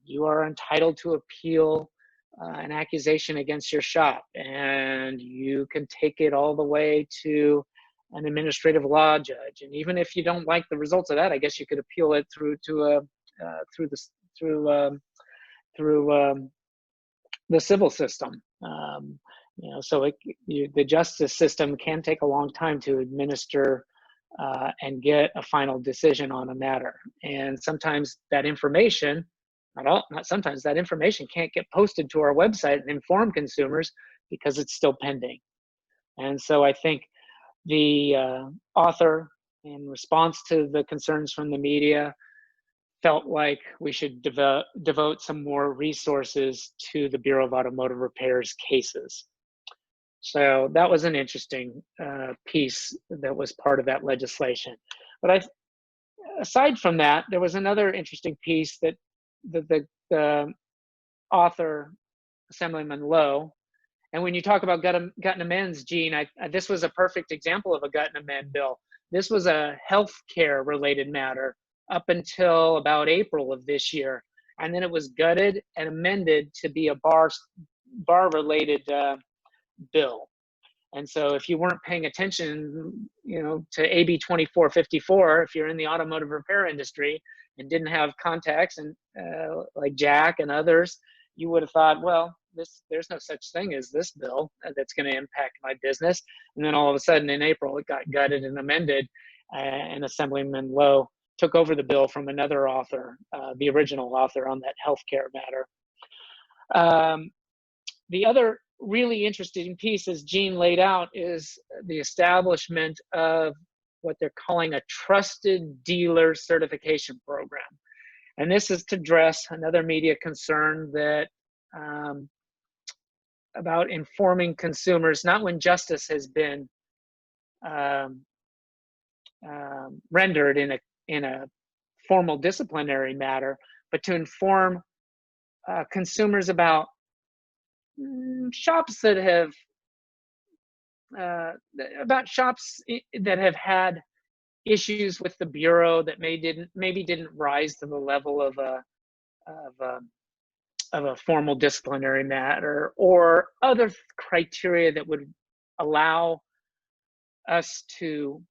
You are entitled to appeal an accusation against your shop, and you can take it all the way to an administrative law judge. And even if you don't like the results of that, I guess you could appeal it through the civil system. So the justice system can take a long time to administer and get a final decision on a matter. And sometimes that information, not sometimes, that information can't get posted to our website and inform consumers because it's still pending. And so I think the author, in response to the concerns from the media, felt like we should devote some more resources to the Bureau of Automotive Repair's cases. So that was an interesting piece that was part of that legislation. But aside from that, there was another interesting piece that the author, Assemblyman Lowe, and when you talk about gut and amends, Gene, this was a perfect example of a gut and amend bill. This was a health care related matter up until about April of this year. And then it was gutted and amended to be a bar related bill. And so if you weren't paying attention, to AB 2454, if you're in the automotive repair industry and didn't have contacts and like Jack and others, you would have thought, well, there's no such thing as this bill that's going to impact my business. And then all of a sudden in April, it got gutted and amended, and Assemblyman Lowe took over the bill from another author, the original author on that healthcare matter. The other really interesting piece, as Gene laid out, is the establishment of what they're calling a trusted dealer certification program. And this is to address another media concern that about informing consumers, not when justice has been rendered in a formal disciplinary matter, but to inform consumers about shops that have had issues with the Bureau that maybe didn't rise to the level of a formal disciplinary matter, or other criteria that would allow us to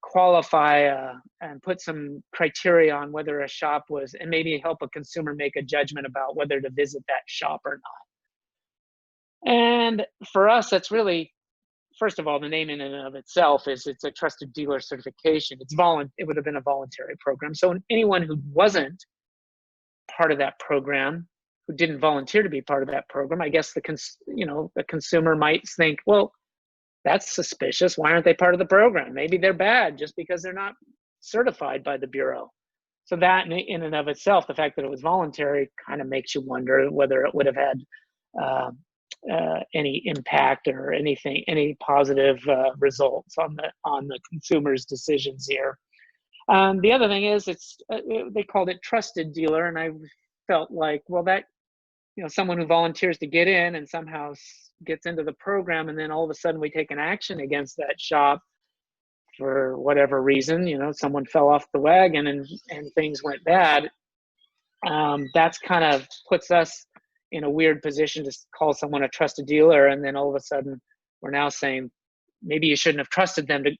qualify and put some criteria on whether a shop was, and maybe help a consumer make a judgment about whether to visit that shop or not. And for us, that's really, first of all, the name in and of itself is it's a trusted dealer certification. It would have been a voluntary program. So anyone who wasn't part of that program, who didn't volunteer to be part of that program, I guess the consumer might think, well, that's suspicious. Why aren't they part of the program? Maybe they're bad just because they're not certified by the Bureau. So that in and of itself, the fact that it was voluntary, kind of makes you wonder whether it would have had any impact or any positive results on the consumer's decisions here. The other thing is, they called it trusted dealer, and I felt like, well, that someone who volunteers to get in and somehow gets into the program, and then all of a sudden we take an action against that shop for whatever reason, someone fell off the wagon and things went bad. That's kind of puts us in a weird position to call someone a trusted dealer, and then all of a sudden we're now saying maybe you shouldn't have trusted to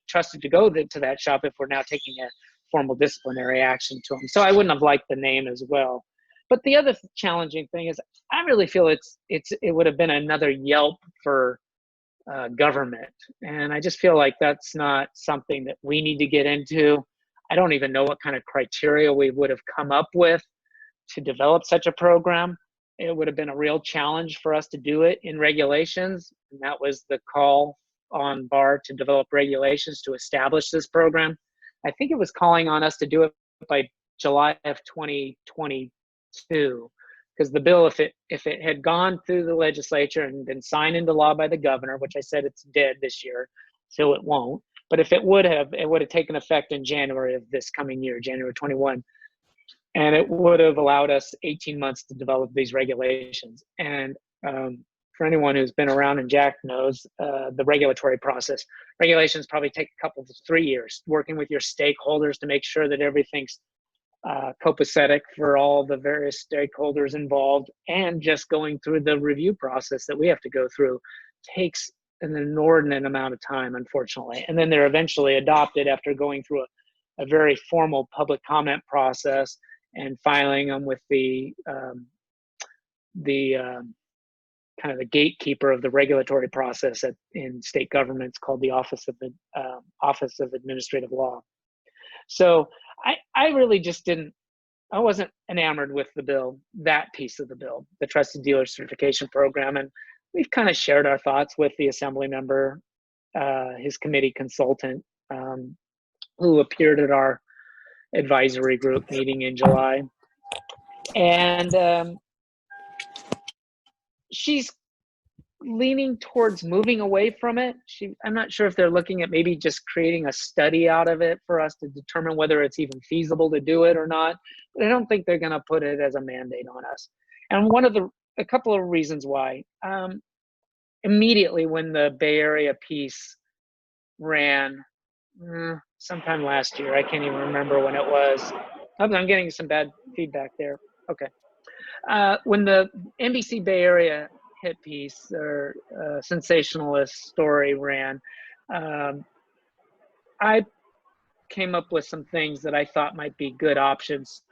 go to that shop if we're now taking a formal disciplinary action to them. So I wouldn't have liked the name as well. But the other challenging thing is, I really feel it would have been another Yelp for government, and I just feel like that's not something that we need to get into. I don't even know what kind of criteria we would have come up with to develop such a program. It would have been a real challenge for us to do it in regulations, and that was the call on BAR to develop regulations to establish this program. I think it was calling on us to do it by July of 2022, because the bill, if it had gone through the legislature and been signed into law by the governor, which I said it's dead this year, so it won't. But if it would have taken effect in January of this coming year, January 21. And it would have allowed us 18 months to develop these regulations. And for anyone who's been around, and Jack knows, the regulatory process, regulations probably take a couple to 3 years, working with your stakeholders to make sure that everything's copacetic for all the various stakeholders involved, and just going through the review process that we have to go through takes an inordinate amount of time, unfortunately. And then they're eventually adopted after going through a very formal public comment process and filing them with the kind of the gatekeeper of the regulatory process in state governments, called the Office of Administrative Law. So I really just I wasn't enamored with the bill, that piece of the bill, the Trusted Dealer Certification Program. And we've kind of shared our thoughts with the assembly member, his committee consultant, who appeared at our advisory group meeting in July. And she's leaning towards moving away from it. I'm not sure if they're looking at maybe just creating a study out of it for us to determine whether it's even feasible to do it or not. But I don't think they're going to put it as a mandate on us. And a couple of reasons why. Immediately when the Bay Area piece ran, sometime last year, I can't even remember when it was. I'm getting some bad feedback there. Okay. When the NBC Bay Area hit piece or sensationalist story ran, I came up with some things that I thought might be good options,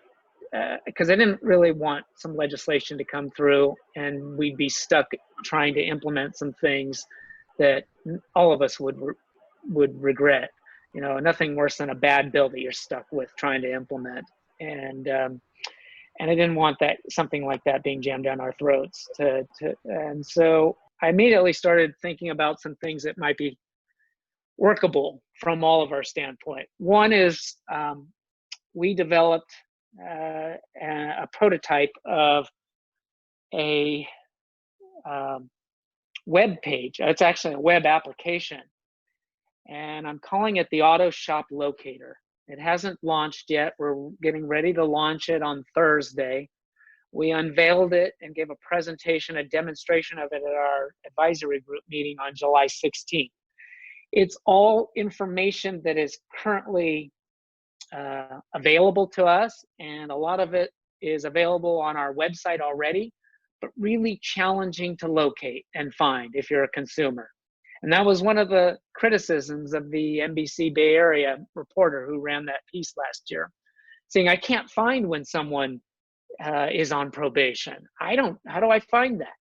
because I didn't really want some legislation to come through and we'd be stuck trying to implement some things that all of us would regret. You know, nothing worse than a bad bill that you're stuck with trying to implement. And I didn't want something like that being jammed down our throats. And so I immediately started thinking about some things that might be workable from all of our standpoint. One is we developed a prototype of a web page. It's actually a web application, and I'm calling it the Auto Shop Locator. It hasn't launched yet. We're getting ready to launch it on Thursday. We unveiled it and gave a presentation, a demonstration of it at our advisory group meeting on July 16th. It's all information that is currently available to us, and a lot of it is available on our website already, but really challenging to locate and find if you're a consumer. And that was one of the criticisms of the NBC Bay Area reporter who ran that piece last year, saying, I can't find when someone is on probation. How do I find that?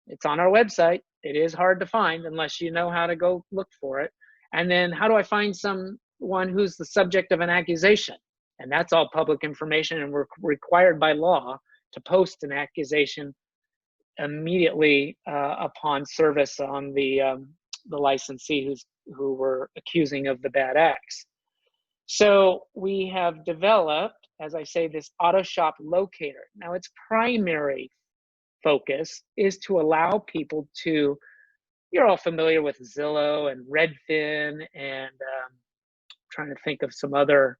It's on our website. It is hard to find unless you know how to go look for it. And then how do I find someone who's the subject of an accusation? And that's all public information, and we're required by law to post an accusation immediately upon service on the licensee who were accusing of the bad acts. So we have developed, as I say, this Auto Shop Locator. Now, its primary focus is to allow people to, you're all familiar with Zillow and Redfin, and trying to think of some other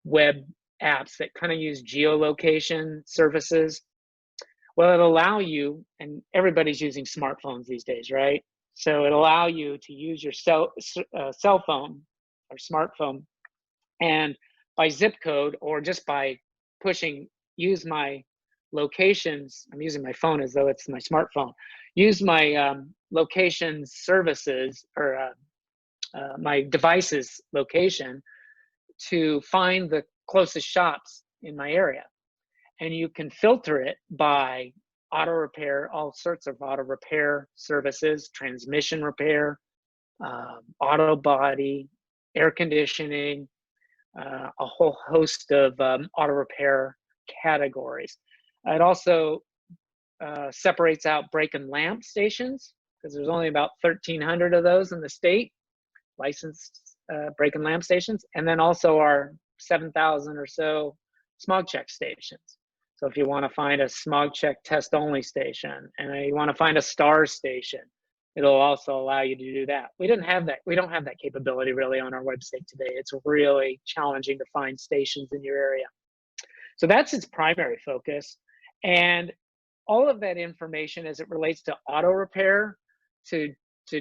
web apps that kind of use geolocation services. Well, it'll allow you, and everybody's using smartphones these days, right? So it'll allow you to use your cell phone or smartphone, and by zip code or just by pushing use my locations, I'm using my phone as though it's my smartphone, use my location services or my device's location to find the closest shops in my area. And you can filter it by auto repair, all sorts of auto repair services, transmission repair, auto body, air conditioning, a whole host of auto repair categories. It also separates out brake and lamp stations, because there's only about 1,300 of those in the state, licensed brake and lamp stations, and then also our 7,000 or so smog check stations. So if you want to find a smog check test only station and you want to find a STAR station, it'll also allow you to do that. We don't have that capability really on our website today. It's really challenging to find stations in your area. So that's its primary focus. And all of that information as it relates to auto repair, to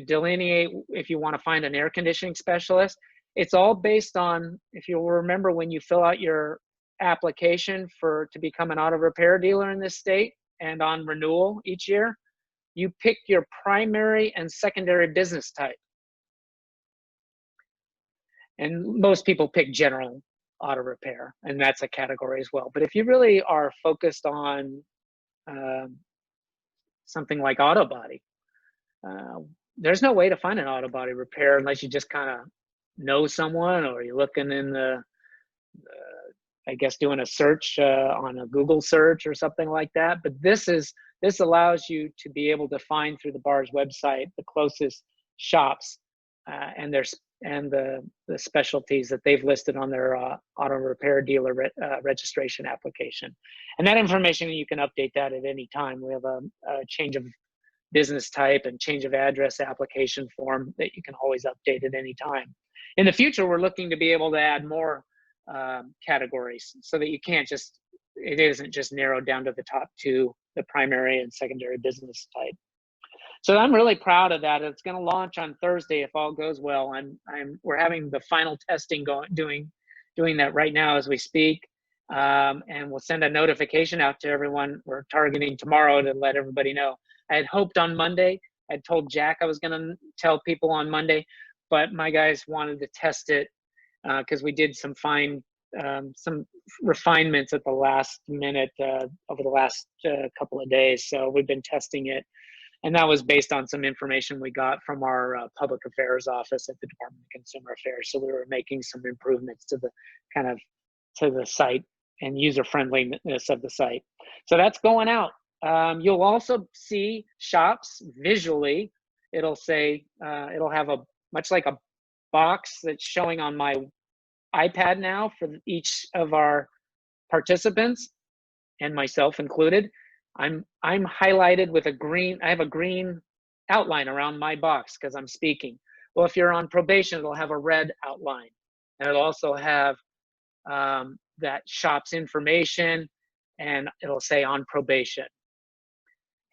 delineate if you want to find an air conditioning specialist, it's all based on, if you'll remember when you fill out your application to become an auto repair dealer in this state and on renewal each year, you pick your primary and secondary business type. And most people pick general auto repair, and that's a category as well. But if you really are focused on something like auto body. There's no way to find an auto body repair unless you just kind of know someone, or you're looking in the I guess doing a search on a Google search or something like that. But this allows you to be able to find through the bar's website the closest shops and the specialties that they've listed on their auto repair dealer registration application. And that information, you can update that at any time. We have a change of business type and change of address application form that you can always update at any time. In the future, we're looking to be able to add more categories so that it isn't just narrowed down to the top two, the primary and secondary business type. So I'm really proud of that. It's going to launch on Thursday if all goes well. We're having the final testing doing that right now as we speak, and we'll send a notification out to everyone. We're targeting tomorrow to let everybody know. I had hoped on Monday. I told Jack I was going to tell people on Monday, but my guys wanted to test it because we did some refinements at the last minute over the last couple of days. So we've been testing it. And that was based on some information we got from our public affairs office at the Department of Consumer Affairs. So we were making some improvements to the site and user friendliness of the site. So that's going out. You'll also see shops visually. It'll say, it'll have much like a box that's showing on my iPad now for each of our participants, and myself included. I'm highlighted with a green, I have a green outline around my box because I'm speaking. Well, if you're on probation, it'll have a red outline. And it'll also have that shop's information, and it'll say on probation.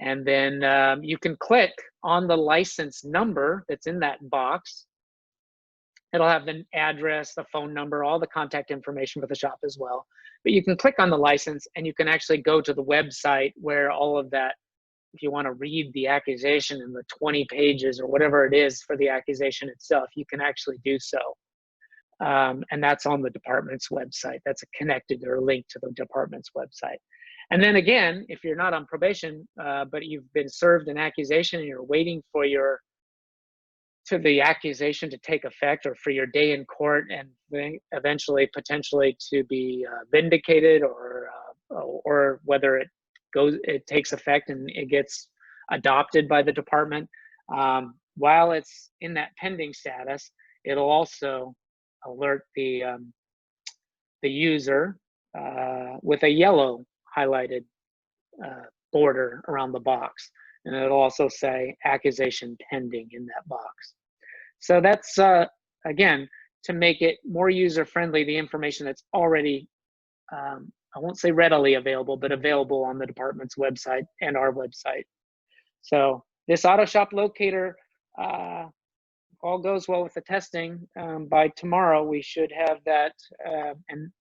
And then you can click on the license number that's in that box. It'll have the address, the phone number, all the contact information for the shop as well. But you can click on the license and you can actually go to the website where all of that, if you want to read the accusation in the 20 pages or whatever it is for the accusation itself, you can actually do so. And that's on the department's website. That's connected or linked to the department's website. And then again, if you're not on probation, but you've been served an accusation and you're waiting for the accusation to take effect or for your day in court and then eventually potentially to be vindicated or whether it takes effect and it gets adopted by the department. While it's in that pending status, it'll also alert the user with a yellow highlighted border around the box. And it'll also say accusation pending in that box. So that's, again, to make it more user-friendly, the information that's already, I won't say readily available, but available on the department's website and our website. So this auto shop locator, if all goes well with the testing, by tomorrow we should have that and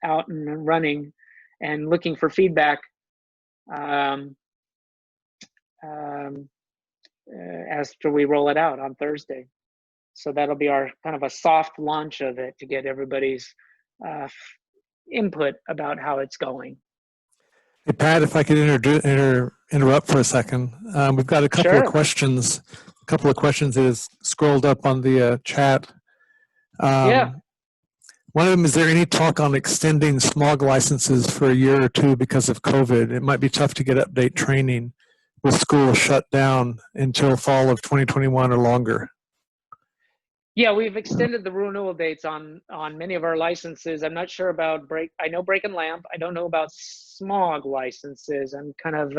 out and running and looking for feedback after we roll it out on Thursday. So that'll be our kind of a soft launch of it to get everybody's input about how it's going. Hey, Pat, if I could interrupt for a second. We've got a couple of questions. A couple of questions that is scrolled up on the chat. Yeah. One of them, is there any talk on extending smog licenses for a year or two because of COVID? It might be tough to get update training with schools shut down until fall of 2021 or longer. Yeah, we've extended the renewal dates on many of our licenses. I'm not sure about I know brake and lamp. I don't know about smog licenses. I'm kind of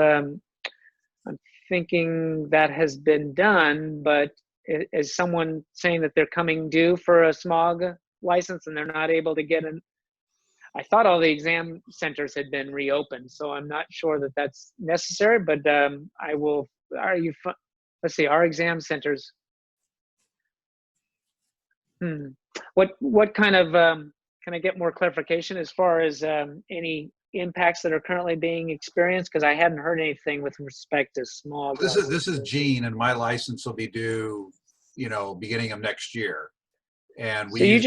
I'm thinking that has been done, but is someone saying that they're coming due for a smog license and they're not able to get an? I thought all the exam centers had been reopened, so I'm not sure that that's necessary. But I will. Let's see, our exam centers. What kind of, can I get more clarification as far as any impacts that are currently being experienced? Because I hadn't heard anything with respect to smog. This is Gene, and my license will be due, beginning of next year. And we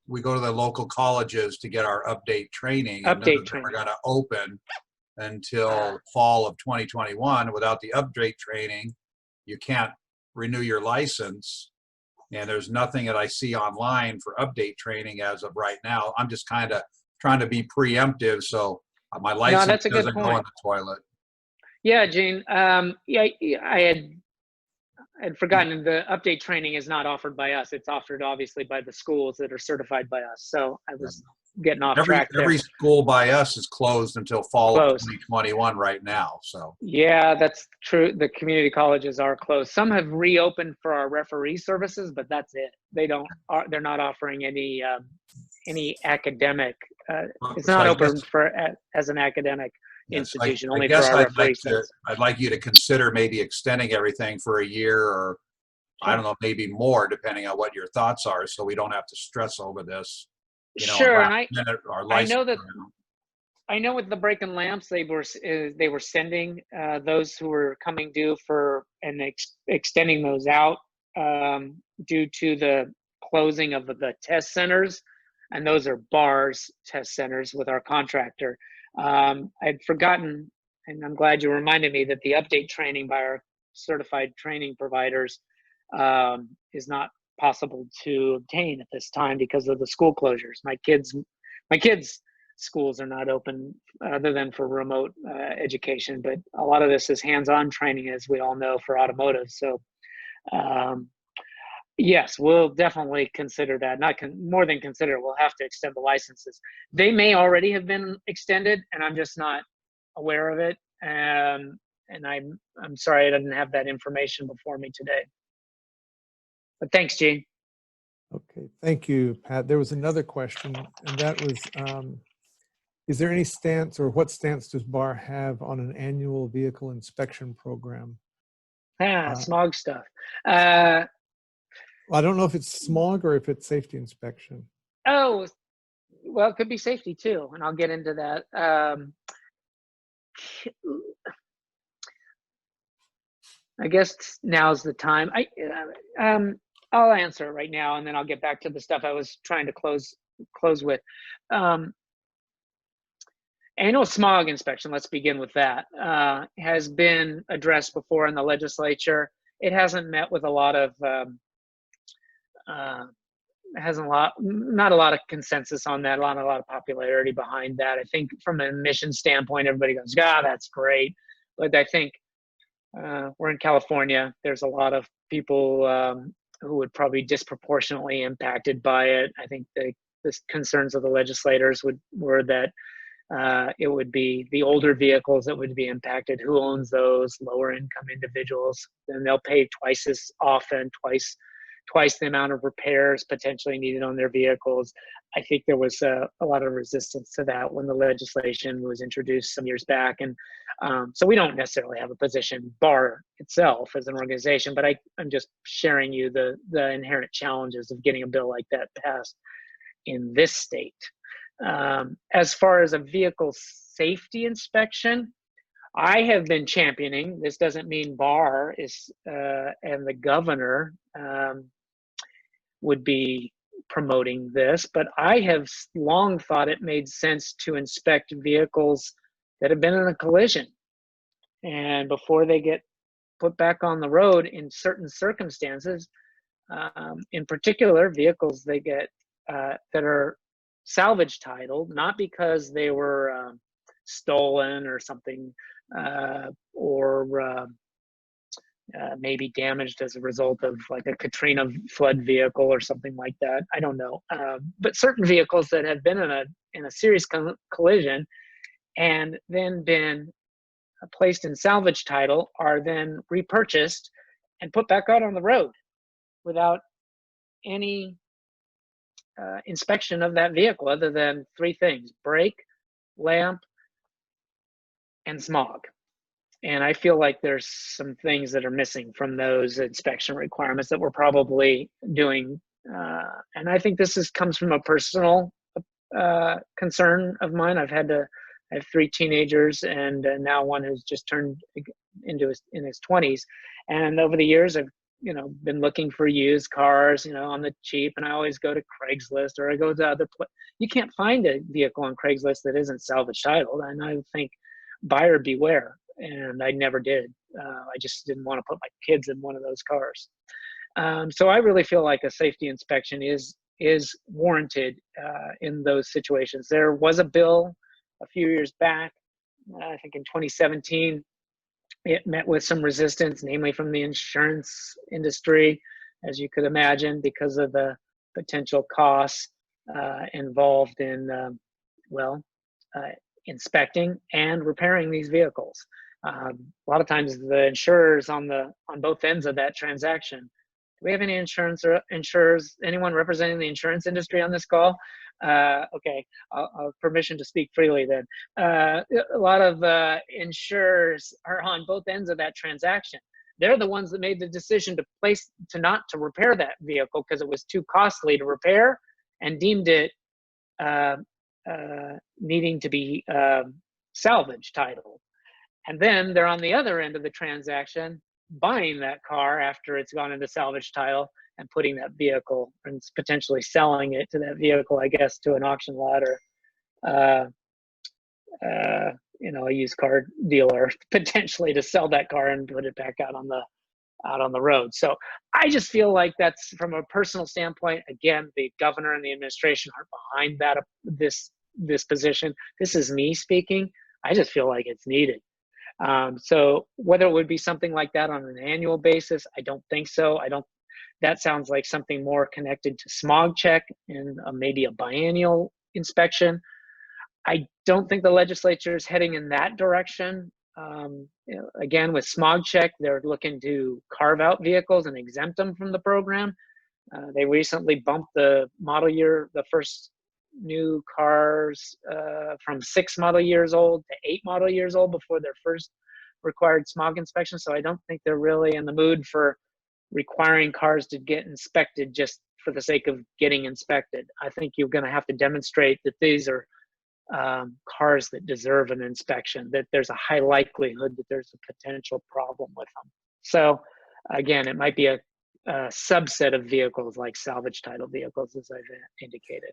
we go to the local colleges to get our update training. And we're going to open until fall of 2021. Without the update training, you can't renew your license. And there's nothing that I see online for update training as of right now. I'm just kind of trying to be preemptive, so my license that's a good doesn't go in point. the toilet. Yeah, Gene. Yeah, I had forgotten the update training is not offered by us. It's offered obviously by the schools that are certified by us. So I was getting off track there. Every school by us is closed until fall of Closed. 2021 right now. So Yeah, that's true. The community colleges are closed. Some have reopened for our referee services, but that's it. They're not offering any academic. It's So not I open guess- for as an academic Yes, institution, I only for guess our I'd referee like services. I'd like you to consider maybe extending everything for a year, or I don't know, maybe more, depending on what your thoughts are, so we don't have to stress over this. Sure, and I I know with the breaking lamps, they were sending those who were coming due for and extending those out due to the closing of the test centers, and those are bars test centers with our contractor. I'd forgotten, and I'm glad you reminded me that the update training by our certified training providers is not possible to obtain at this time because of the school closures. My kids' schools are not open other than for remote education, but a lot of this is hands-on training, as we all know, for automotive. So yes, we'll definitely consider that. More than consider, we'll have to extend the licenses. They may already have been extended, and I'm just not aware of it. And I'm sorry I didn't have that information before me today. But thanks, Gene. Okay, thank you, Pat. There was another question, and that was, is there any stance, or what stance does BAR have on an annual vehicle inspection program? Smog stuff. I don't know if it's smog or if it's safety inspection. Oh, well, it could be safety too, and I'll get into that. I guess now's the time. I'll answer it right now, and then I'll get back to the stuff I was trying to close with. Annual smog inspection, let's begin with that, has been addressed before in the legislature. It hasn't met with a lot of, not a lot of consensus on that, not a lot of popularity behind that. I think from an emission standpoint, everybody goes, that's great. But I think we're in California. There's a lot of people who would probably disproportionately impacted by it. I think the concerns of the legislators were that it would be the older vehicles that would be impacted. Who owns those? Lower income individuals. Then they'll pay twice as often, twice the amount of repairs potentially needed on their vehicles. I think there was a lot of resistance to that when the legislation was introduced some years back. And so we don't necessarily have a position, BAR itself as an organization, but I'm just sharing you the inherent challenges of getting a bill like that passed in this state. As far as a vehicle safety inspection, I have been championing, this doesn't mean BAR is, and the governor would be promoting this, but I have long thought it made sense to inspect vehicles that have been in a collision. And before they get put back on the road in certain circumstances, in particular, vehicles they get that are salvage titled, not because they were stolen or something, or maybe damaged as a result of like a Katrina flood vehicle or something like that. I don't know. But certain vehicles that have been in a serious collision and then been placed in salvage title are then repurchased and put back out on the road without any inspection of that vehicle other than three things: brake, lamp, and smog. And I feel like there's some things that are missing from those inspection requirements that we're probably doing. And I think this comes from a personal concern of mine. I have three teenagers and now one who's just turned in his 20s. And over the years, I've been looking for used cars, on the cheap, and I always go to Craigslist or I go to other places. You can't find a vehicle on Craigslist that isn't salvage titled. And I think buyer beware, and I never did. I just didn't want to put my kids in one of those cars. So I really feel like a safety inspection is warranted in those situations. There was a bill a few years back, I think in 2017. It met with some resistance, namely from the insurance industry, as you could imagine, because of the potential costs involved in, inspecting and repairing these vehicles. A lot of times the insurers on both ends of that transaction. Do we have any insurance or insurers, anyone representing the insurance industry on this call? Okay, I'll have permission to speak freely then. A lot of insurers are on both ends of that transaction. They're the ones that made the decision to not to repair that vehicle because it was too costly to repair, and deemed it needing to be salvage title. And then they're on the other end of the transaction, buying that car after it's gone into salvage title and putting that vehicle and potentially selling it to that vehicle, I guess, to an auction lot or, a used car dealer, potentially to sell that car and put it back out on the road. So I just feel like that's, from a personal standpoint, again, the governor and the administration are behind this position. This is me speaking. I just feel like it's needed. So whether it would be something like that on an annual basis, I don't think so. That sounds like something more connected to smog check and maybe a biennial inspection. I don't think the legislature is heading in that direction. Again, with smog check, they're looking to carve out vehicles and exempt them from the program. They recently bumped the model year, the first new cars from 6 model years old to 8 model years old before their first required smog inspection. So I don't think they're really in the mood for requiring cars to get inspected just for the sake of getting inspected. I think you're going to have to demonstrate that these are cars that deserve an inspection, that there's a high likelihood that there's a potential problem with them. So again, it might be a subset of vehicles like salvage title vehicles, as I've indicated.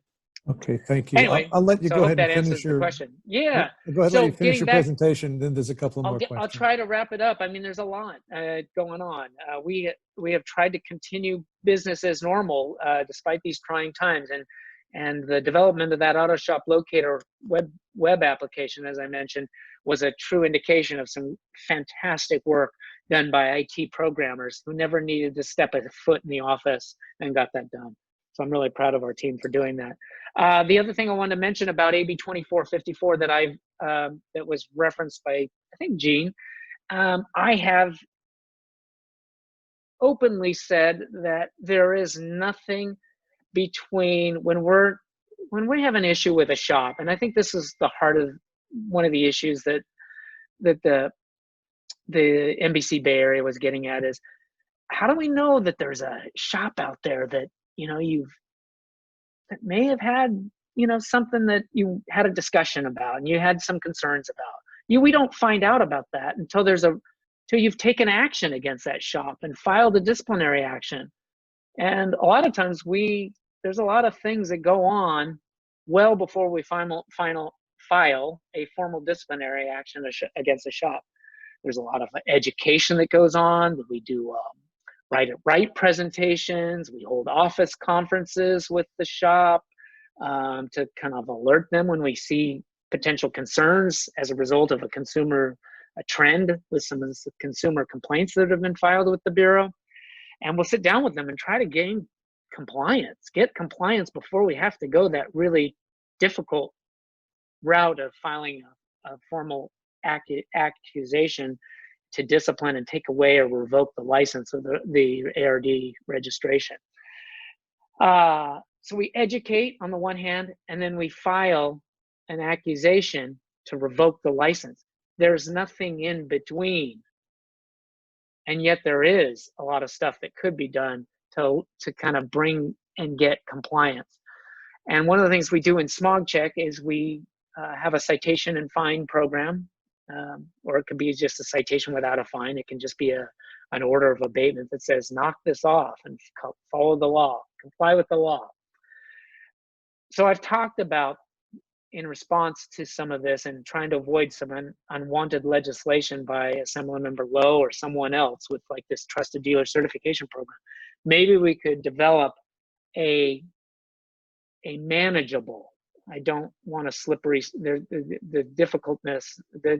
Okay, thank you. Anyway, I'll let you so go I hope ahead and that finish answers the your question. Yeah. Go ahead, So let you finish getting your back- presentation. Then there's a couple more questions. I'll try to wrap it up. I mean, there's a lot going on. We have tried to continue business as normal despite these trying times, and the development of that auto shop locator web application, as I mentioned, was a true indication of some fantastic work done by IT programmers who never needed to step a foot in the office and got that done. So I'm really proud of our team for doing that. The other thing I wanted to mention about AB 2454 that that was referenced by, I think, Gene, I have openly said that there is nothing between when we have an issue with a shop, and I think this is the heart of one of the issues that the NBC Bay Area was getting at, is how do we know that there's a shop out there that that may have had something that you had a discussion about and you had some concerns about. We don't find out about that until you've taken action against that shop and filed a disciplinary action. And a lot of times there's a lot of things that go on well before we file a formal disciplinary action against a shop. There's a lot of education that goes on. We do right presentations. We hold office conferences with the shop to kind of alert them when we see potential concerns as a result of a trend with some of the consumer complaints that have been filed with the Bureau. And we'll sit down with them and try to get compliance before we have to go that really difficult route of filing a formal accusation to discipline and take away or revoke the license of the ARD registration. So we educate on the one hand, and then we file an accusation to revoke the license. There's nothing in between. And yet there is a lot of stuff that could be done to kind of bring and get compliance. And one of the things we do in Smog Check is we have a citation and fine program, or it could be just a citation without a fine. It can just be an order of abatement that says, knock this off and follow the law, comply with the law. So I've talked about in response to some of this and trying to avoid some unwanted legislation by Assemblymember Lowe or someone else with like this trusted dealer certification program, maybe we could develop a manageable, I don't want a slippery, the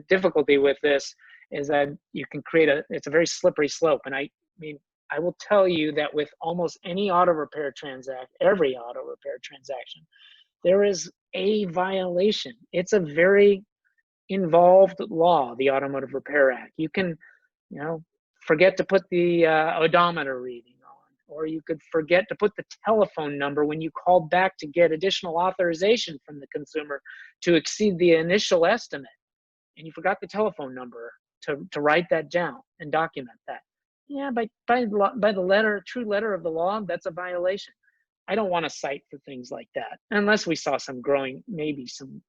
difficulty with this is that you can create it's a very slippery slope. And I mean, I will tell you that with almost any auto repair every auto repair transaction, there is a violation. It's a very involved law, the Automotive Repair Act. You can, forget to put the odometer reading on, or you could forget to put the telephone number when you called back to get additional authorization from the consumer to exceed the initial estimate, and you forgot the telephone number to write that down and document that. Yeah, by the true letter of the law, that's a violation. I don't want to cite for things like that, unless we saw maybe some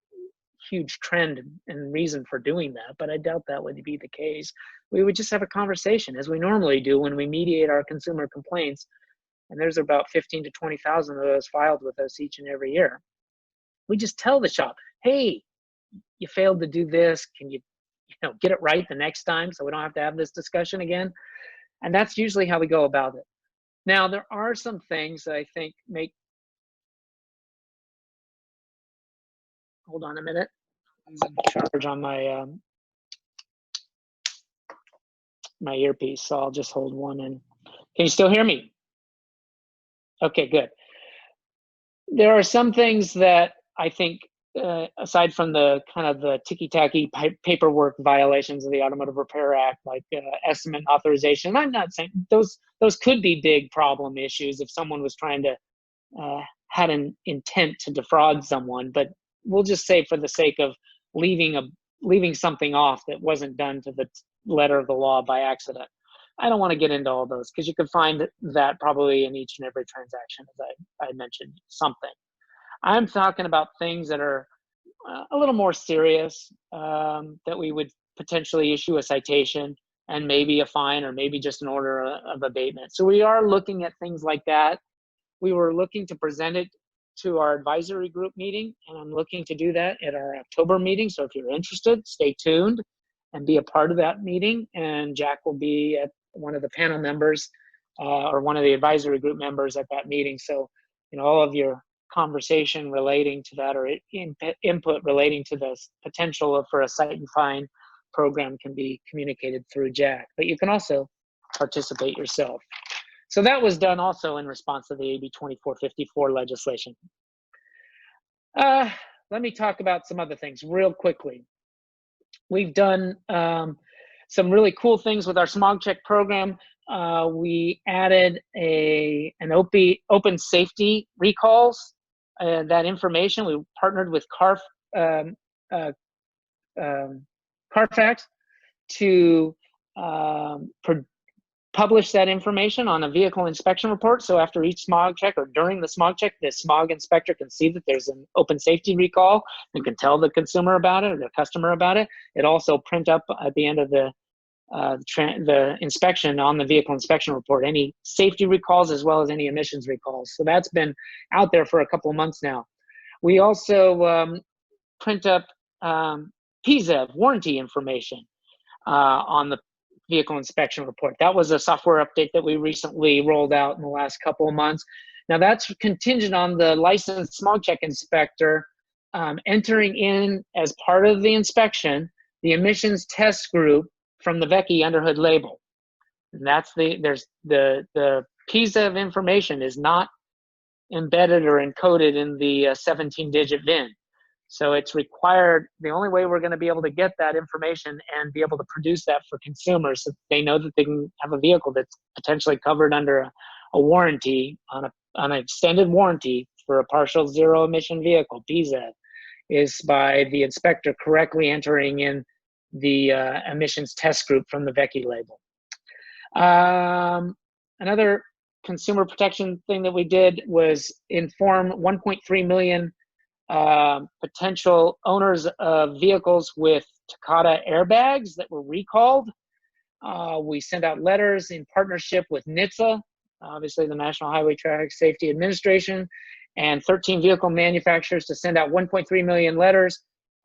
huge trend and reason for doing that, but I doubt that would be the case. We would just have a conversation, as we normally do when we mediate our consumer complaints, and there's about 15 to 20,000 of those filed with us each and every year. We just tell the shop, hey, you failed to do this. Can you get it right the next time so we don't have to have this discussion again? And that's usually how we go about it. Now, there are some things that I think hold on a minute. I'm in charge on my my earpiece, so I'll just hold one in. Can you still hear me? Okay, good. There are some things that I think, aside from the kind of the ticky-tacky paperwork violations of the Automotive Repair Act, like estimate authorization, I'm not saying those could be big problem issues if someone was trying to had an intent to defraud someone, but we'll just say for the sake of leaving something off that wasn't done to the letter of the law by accident. I don't want to get into all those because you can find that probably in each and every transaction, as I mentioned something. I'm talking about things that are a little more serious, that we would potentially issue a citation and maybe a fine or maybe just an order of abatement. So we are looking at things like that. We were looking to present it to our advisory group meeting, and I'm looking to do that at our October meeting. So if you're interested, stay tuned and be a part of that meeting. And Jack will be at one of the panel members or one of the advisory group members at that meeting. So, all of your conversation relating to that or input relating to this potential for a cite and fine program can be communicated through Jack, but you can also participate yourself. So that was done also in response to the AB 2454 legislation. Let me talk about some other things real quickly. We've done some really cool things with our smog check program. We added an open safety recalls. That information, we partnered with Carfax to publish that information on a vehicle inspection report. So after each smog check or during the smog check, the smog inspector can see that there's an open safety recall and can tell the consumer about it or the customer about it. It also print up at the end of the inspection on the vehicle inspection report any safety recalls as well as any emissions recalls. So that's been out there for a couple of months now. We also print up PZEV warranty information on the vehicle inspection report. That was a software update that we recently rolled out in the last couple of months. Now that's contingent on the licensed smog check inspector entering in as part of the inspection the emissions test group from the Vecchi underhood label. And that's the PZEV information is not embedded or encoded in the 17-digit VIN. So it's required, the only way we're going to be able to get that information and be able to produce that for consumers so that they know that they can have a vehicle that's potentially covered under a warranty, on an extended warranty for a partial zero emission vehicle, PZEV, is by the inspector correctly entering in the emissions test group from the Vecchi label. Another consumer protection thing that we did was inform 1.3 million potential owners of vehicles with Takata airbags that were recalled. We sent out letters in partnership with NHTSA, obviously the National Highway Traffic Safety Administration, and 13 vehicle manufacturers to send out 1.3 million letters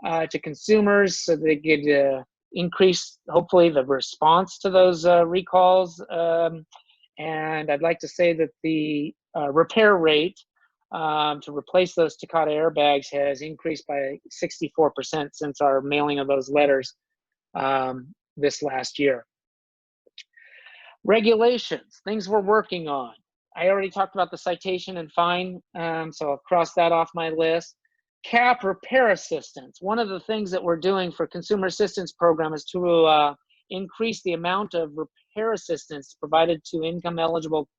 to consumers so they could increase, hopefully, the response to those recalls. And I'd like to say that the repair rate to replace those Takata airbags has increased by 64% since our mailing of those letters this last year. Regulations, things we're working on. I already talked about the citation and fine, so I'll cross that off my list. CAP repair assistance. One of the things that we're doing for Consumer Assistance Program is to increase the amount of repair assistance provided to income eligible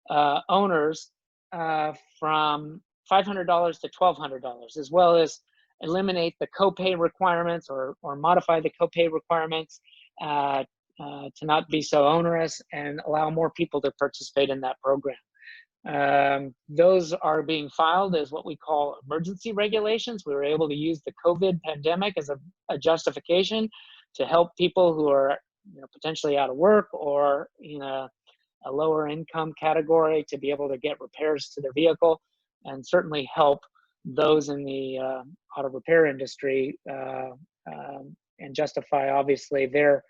owners from $500 to $1,200, as well as eliminate the copay requirements or modify the copay requirements to not be so onerous and allow more people to participate in that program. Those are being filed as what we call emergency regulations. We were able to use the COVID pandemic as a justification to help people who are potentially out of work or in a lower income category to be able to get repairs to their vehicle, and certainly help those in the auto repair industry and justify, obviously, their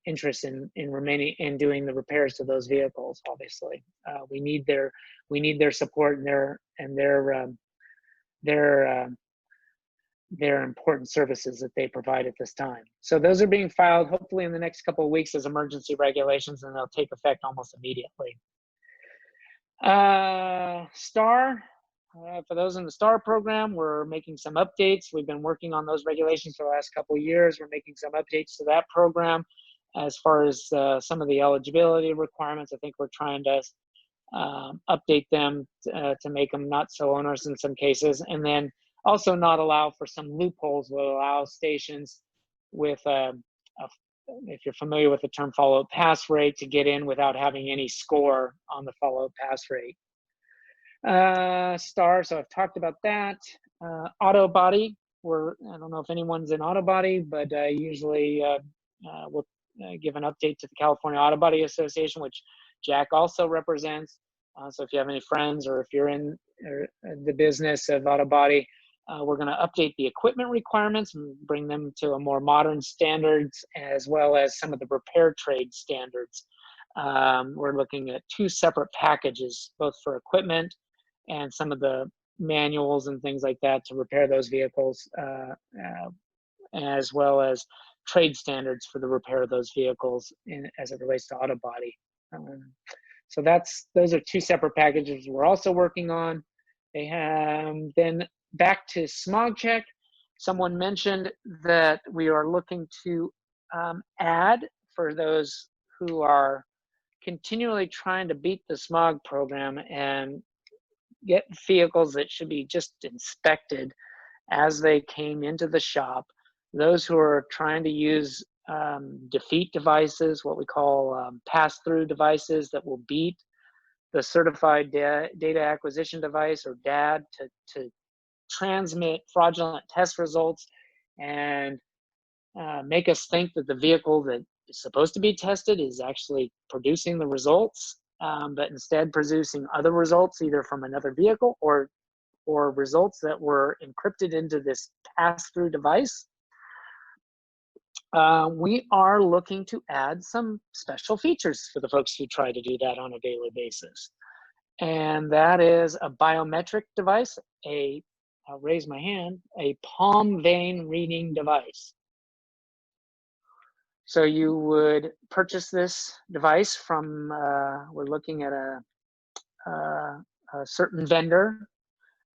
interest in remaining in doing the repairs to those vehicles. Obviously, we need their support and their important services that they provide at this time. So those are being filed hopefully in the next couple of weeks as emergency regulations, and they'll take effect almost immediately. STAR, for those in the STAR program, we're making some updates. We've been working on those regulations for the last couple of years. We're making some updates to that program as far as some of the eligibility requirements. I think we're trying to update them to make them not so onerous in some cases, and then also not allow for some loopholes that allow stations with if you're familiar with the term follow-up pass rate, to get in without having any score on the follow-up pass rate. STAR, so I've talked about that. Auto body, I don't know if anyone's in auto body, but usually we'll give an update to the California Auto Body Association, which Jack also represents. So if you have any friends or if you're in the business of auto body, we're going to update the equipment requirements and bring them to a more modern standards, as well as some of the repair trade standards. We're looking at 2 separate packages, both for equipment and some of the manuals and things like that to repair those vehicles, as well as trade standards for the repair of those vehicles as it relates to auto body. So those are 2 separate packages we're also working on. They have then back to smog check. Someone mentioned that we are looking to add, for those who are continually trying to beat the smog program and get vehicles that should be just inspected as they came into the shop, those who are trying to use defeat devices, what we call pass-through devices that will beat the certified data acquisition device, or DAD, to transmit fraudulent test results and make us think that the vehicle that is supposed to be tested is actually producing the results, but instead producing other results, either from another vehicle or results that were encrypted into this pass-through device. We are looking to add some special features for the folks who try to do that on a daily basis. And that is a biometric device, I'll raise my hand, a palm vein reading device. So you would purchase this device from, we're looking at a certain vendor.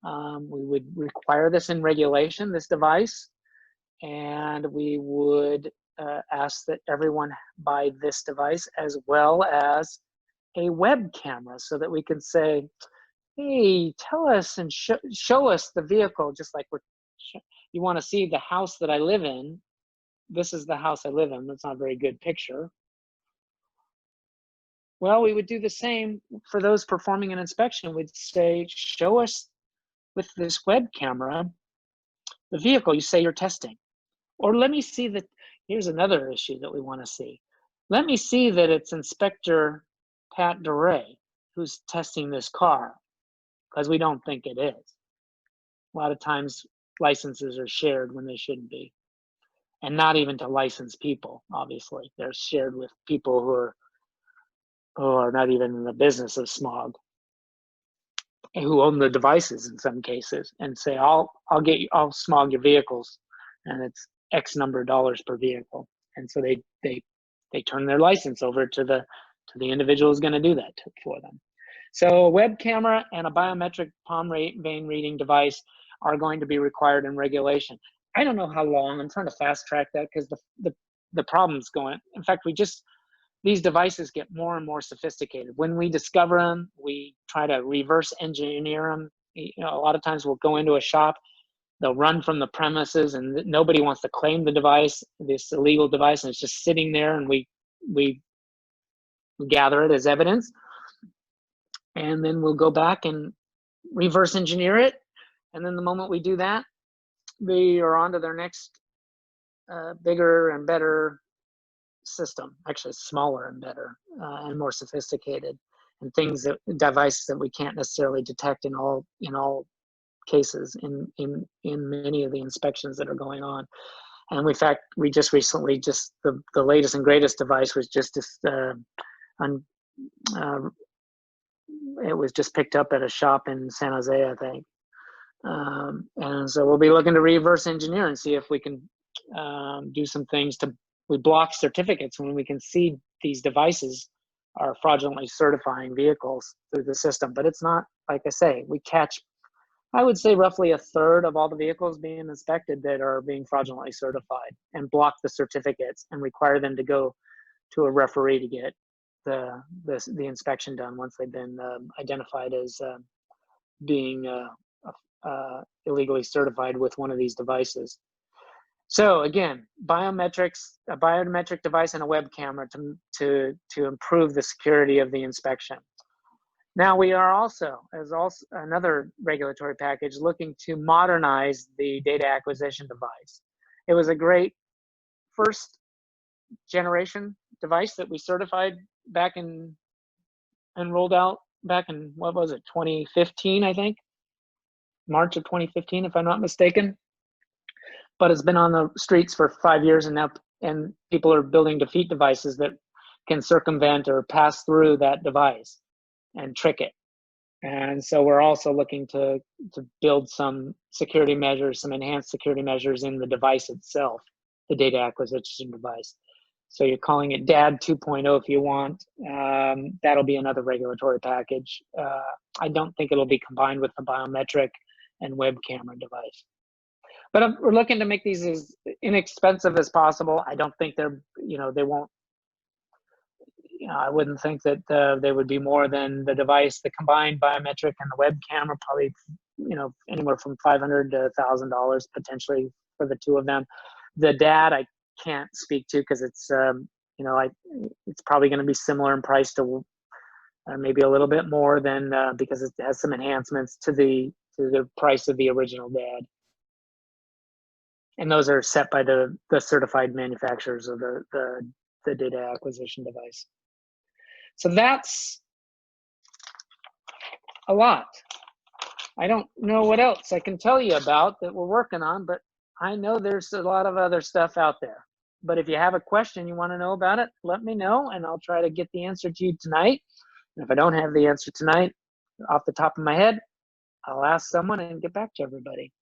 We would require this in regulation, this device, and we would ask that everyone buy this device as well as a web camera, so that we can say, hey, tell us and show us the vehicle, just like you want to see the house that I live in. This is the house I live in. That's not a very good picture. Well, we would do the same for those performing an inspection. We'd say, show us with this web camera the vehicle you say you're testing. Or let me see that, here's another issue that we want to see. Let me see that it's Inspector Pat Dorais who's testing this car, because we don't think it is. A lot of times licenses are shared when they shouldn't be, and not even to licensed people. Obviously, they're shared with people who are not even in the business of smog, and who own the devices in some cases, and say, I'll smog your vehicles, and it's X number of dollars per vehicle. And so they turn their license over to the individual who's going to do that for them. So a web camera and a biometric palm vein reading device are going to be required in regulation. I don't know how long. I'm trying to fast track that because the problem's going. In fact, these devices get more and more sophisticated. When we discover them, we try to reverse engineer them. You know, a lot of times we'll go into a shop, they'll run from the premises, and nobody wants to claim the device, this illegal device, and it's just sitting there, and we gather it as evidence. And then we'll go back and reverse engineer it. And then the moment we do that, we are on to their next bigger and better system, actually smaller and better and more sophisticated, and devices that we can't necessarily detect in all cases in many of the inspections that are going on. And in fact, we just recently, the latest and greatest device was just it was just picked up at a shop in San Jose, I think. And so we'll be looking to reverse engineer and see if we can do some things we block certificates when we can see these devices are fraudulently certifying vehicles through the system. But it's not, like I say, we catch, I would say, roughly a third of all the vehicles being inspected that are being fraudulently certified, and block the certificates and require them to go to a referee to get the inspection done once they've been identified as being illegally certified with one of these devices. So again, a biometric device and a web camera to improve the security of the inspection. Now we are also another regulatory package looking to modernize the data acquisition device. It was a great first generation device that we certified back and rolled out back in, what was it, 2015, I think? March of 2015, if I'm not mistaken. But it's been on the streets for 5 years and now, and people are building defeat devices that can circumvent or pass through that device and trick it. And so we're also looking to build some security measures, some enhanced security measures in the device itself, the data acquisition device. So you're calling it DAD 2.0 if you want. That'll be another regulatory package. I don't think it'll be combined with the biometric and web camera device. But we're looking to make these as inexpensive as possible. I don't think they won't, I wouldn't think that they would be more than the device, the combined biometric and the web camera, probably, anywhere from $500 to $1,000 potentially for the two of them. The DAD, I can't speak to because it's, it's probably going to be similar in price to maybe a little bit more than, because it has some enhancements to the price of the original DAD. And those are set by the certified manufacturers of the data acquisition device. So that's a lot. I don't know what else I can tell you about that we're working on, but I know there's a lot of other stuff out there. But if you have a question you want to know about it, let me know, and I'll try to get the answer to you tonight. And if I don't have the answer tonight, off the top of my head, I'll ask someone and get back to everybody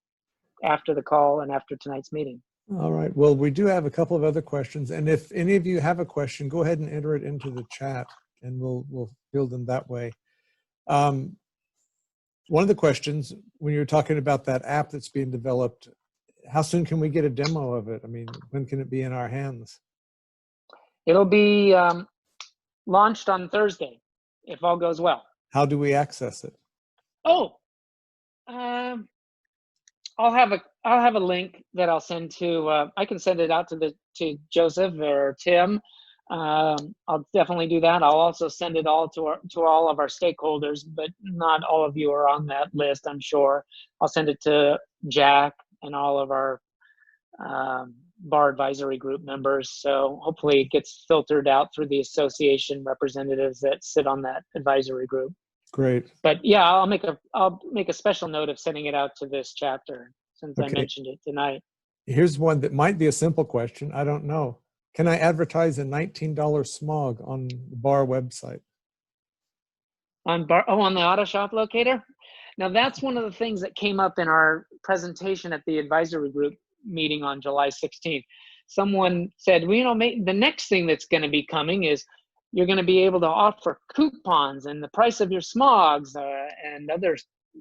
after the call and after tonight's meeting. All right. Well, we do have a couple of other questions. And if any of you have a question, go ahead and enter it into the chat and we'll field them that way. One of the questions, when you're talking about that app that's being developed, how soon can we get a demo of it? I mean, when can it be in our hands? It'll be launched on Thursday, if all goes well. How do we access it? Oh, I'll have a link that I'll send to. I can send it out to Joseph or Tim. I'll definitely do that. I'll also send it all to all of our stakeholders, but not all of you are on that list, I'm sure. I'll send it to Jack and all of our bar advisory group members. So hopefully it gets filtered out through the association representatives that sit on that advisory group. Great. But yeah, I'll make a special note of sending it out to this chapter since I mentioned it tonight. Here's one that might be a simple question. I don't know. Can I advertise a $19 smog on the bar website? On the auto shop locator? Now that's one of the things that came up in our presentation at the advisory group meeting on July 16th. Someone said, well, the next thing that's going to be coming is you're going to be able to offer coupons and the price of your smogs and other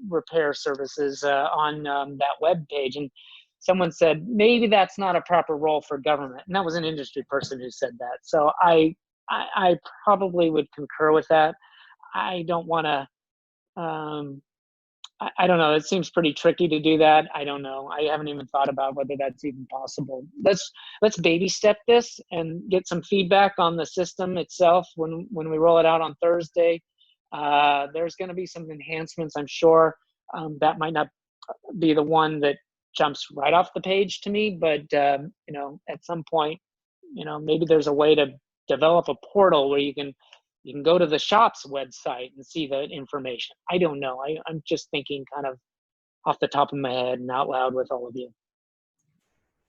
repair services on that web page. And someone said, maybe that's not a proper role for government. And that was an industry person who said that. So I probably would concur with that. I don't want to, I don't know. It seems pretty tricky to do that. I don't know. I haven't even thought about whether that's even possible. Let's baby step this and get some feedback on the system itself when we roll it out on Thursday. There's going to be some enhancements, I'm sure. That might not be the one that jumps right off the page to me, but you know, at some point, you know, maybe there's a way to develop a portal where you can go to the shop's website and see the information. I don't know. I'm just thinking kind of off the top of my head and out loud with all of you.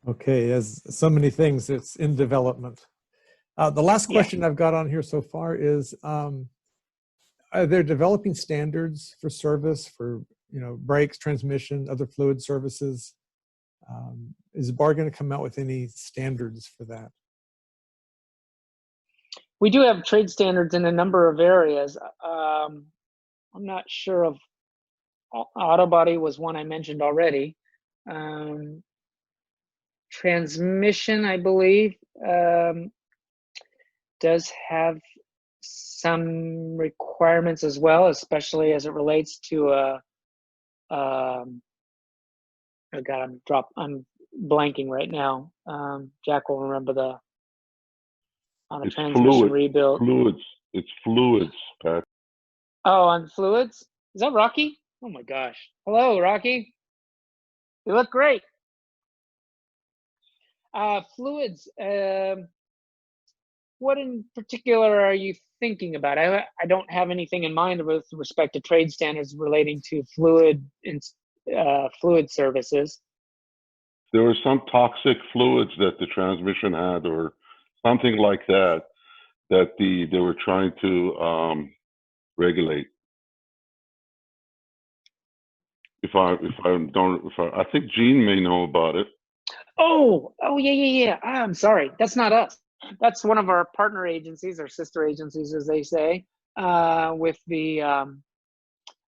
Okay, as so many things, it's in development. The last question I've got on here so far is, are there developing standards for service for, you know, brakes, transmission, other fluid services? Is BAR going to come out with any standards for that? We do have trade standards in a number of areas. I'm not sure of auto body was one I mentioned already. Transmission, I believe, does have some requirements as well, especially as it relates to oh God, I'm blanking right now. Jack will remember on a transmission rebuild. Fluids. It's fluids, Pat. Oh, on fluids? Is that Rocky? Oh my gosh. Hello, Rocky. You look great. Fluids. What in particular are you thinking about? I don't have anything in mind with respect to trade standards relating to fluid services. There were some toxic fluids that the transmission had, or something like that, that they were trying to regulate. I think Gene may know about it. Oh yeah. I'm sorry, that's not us. That's one of our partner agencies, or sister agencies, as they say, with the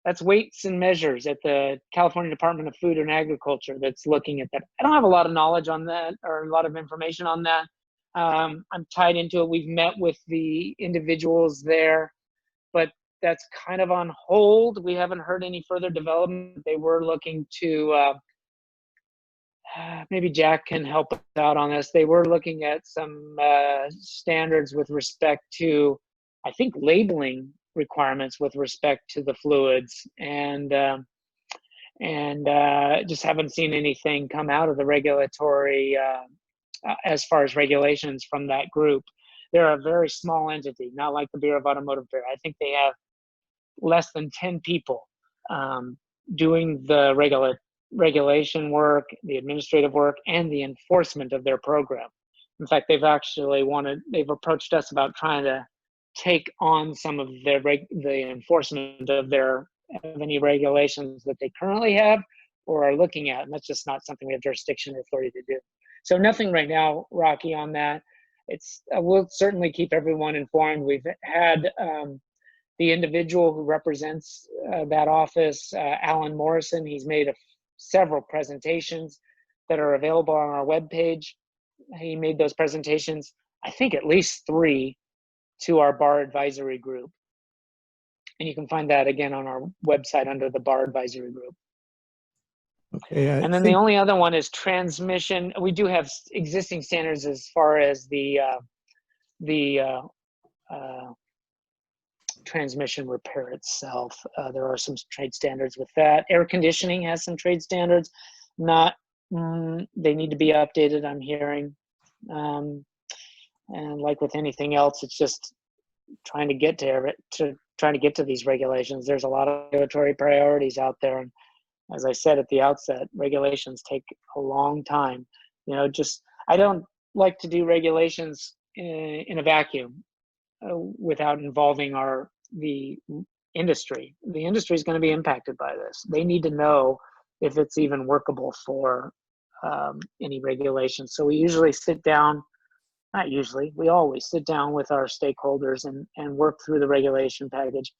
that's Weights and Measures at the California Department of Food and Agriculture that's looking at that. I don't have a lot of knowledge on that or a lot of information on that. I'm tied into it. We've met with the individuals there, but that's kind of on hold. We haven't heard any further development. They were looking to, maybe Jack can help us out on this. They were looking at some standards with respect to, I think, labeling requirements with respect to the fluids, and just haven't seen anything come out of the regulatory as far as regulations from that group. They're a very small entity, not like the Bureau of Automotive Repair. I think they have less than 10 people doing the regulation work, the administrative work, and the enforcement of their program. In fact, they've approached us about trying to take on some of the enforcement of any regulations that they currently have or are looking at, and that's just not something we have jurisdiction or authority to do. So nothing right now, Rocky, on that. We'll certainly keep everyone informed. We've had the individual who represents that office, Alan Morrison. He's made several presentations that are available on our webpage. He made those presentations, I think at least 3, to our BAR advisory group. And you can find that again on our website under the BAR advisory group. Okay. And then the only other one is transmission. We do have existing standards as far as the transmission repair itself. There are some trade standards with that. Air conditioning has some trade standards. They need to be updated, I'm hearing. And like with anything else, it's just trying to get to trying to get to these regulations. There's a lot of regulatory priorities out there. And as I said at the outset, regulations take a long time. You know, I don't like to do regulations in a vacuum without involving the industry. The industry is going to be impacted by this. They need to know if it's even workable for any regulations. So we usually sit down, not usually, we always sit down with our stakeholders and work through the regulation package.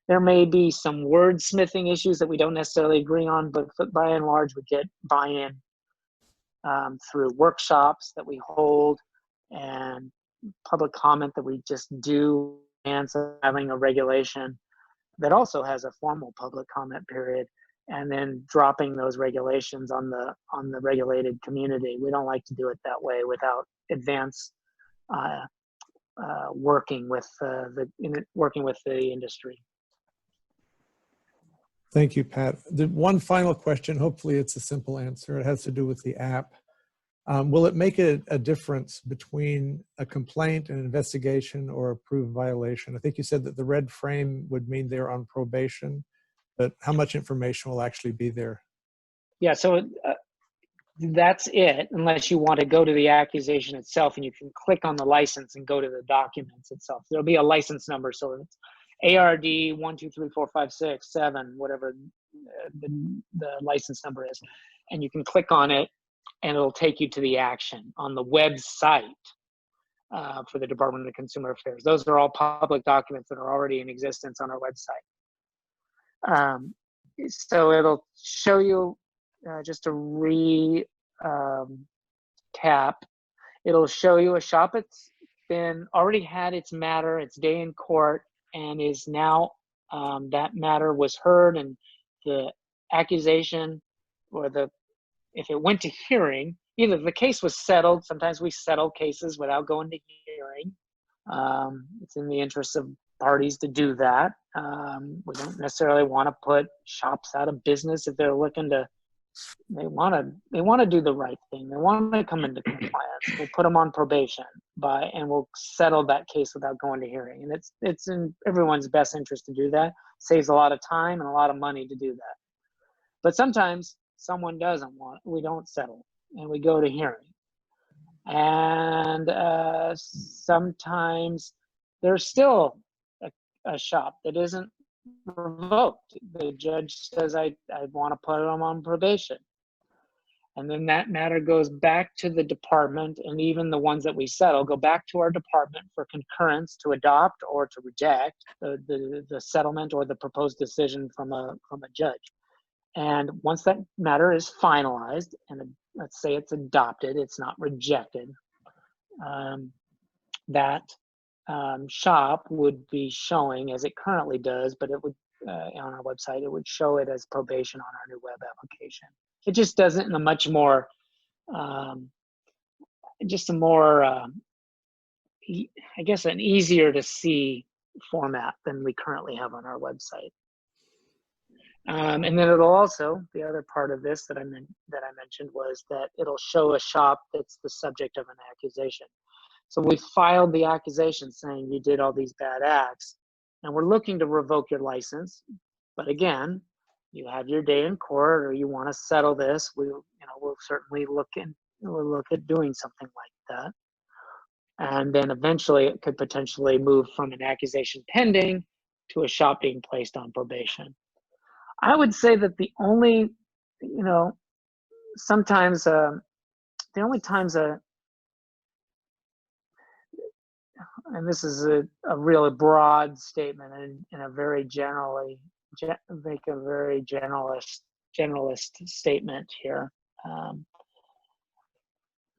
There may be some wordsmithing issues that we don't necessarily agree on, but by and large, we get buy-in through workshops that we hold and public comment that we just do, and so having a regulation that also has a formal public comment period, and then dropping those regulations on the regulated community. We don't like to do it that way without advance working with the industry. Thank you, Pat. The one final question, hopefully it's a simple answer. It has to do with the app. Will it make a difference between a complaint, an investigation, or a proved violation? I think you said that the red frame would mean they're on probation, but how much information will actually be there? Yeah, so that's it, unless you want to go to the accusation itself, and you can click on the license and go to the documents itself. There'll be a license number, so it's ARD 1234567, whatever the license number is, and you can click on it, and it'll take you to the action on the website for the Department of Consumer Affairs. Those are all public documents that are already in existence on our website. So it'll show you, just to recap, it'll show you a shop that's already had its matter, its day in court, and is now, that matter was heard, and the accusation or if it went to hearing, either the case was settled. Sometimes we settle cases without going to hearing. It's in the interest of parties to do that. We don't necessarily want to put shops out of business if they're looking to, they want to do the right thing. They want to come into compliance. We'll put them on probation and we'll settle that case without going to hearing. And it's in everyone's best interest to do that. Saves a lot of time and a lot of money to do that. But sometimes someone we don't settle and we go to hearing. And sometimes there's still a shop that isn't revoked. The judge says, I want to put them on probation. And then that matter goes back to the department, and even the ones that we settle go back to our department for concurrence to adopt or to reject the settlement or the proposed decision from a judge. And once that matter is finalized, and let's say it's adopted, it's not rejected, that shop would be showing, as it currently does, but it would, on our website, it would show it as probation on our new web application. It just does it in a much more, I guess, an easier to see format than we currently have on our website. And then it'll also, the other part of this that I mentioned was that it'll show a shop that's the subject of an accusation. So we filed the accusation saying you did all these bad acts, and we're looking to revoke your license. But again, you have your day in court, or you want to settle this, we'll certainly look at doing something like that. And then eventually it could potentially move from an accusation pending to a shop being placed on probation. I would say that the only, sometimes the only times and this is a really broad statement and a very make a very generalist statement here,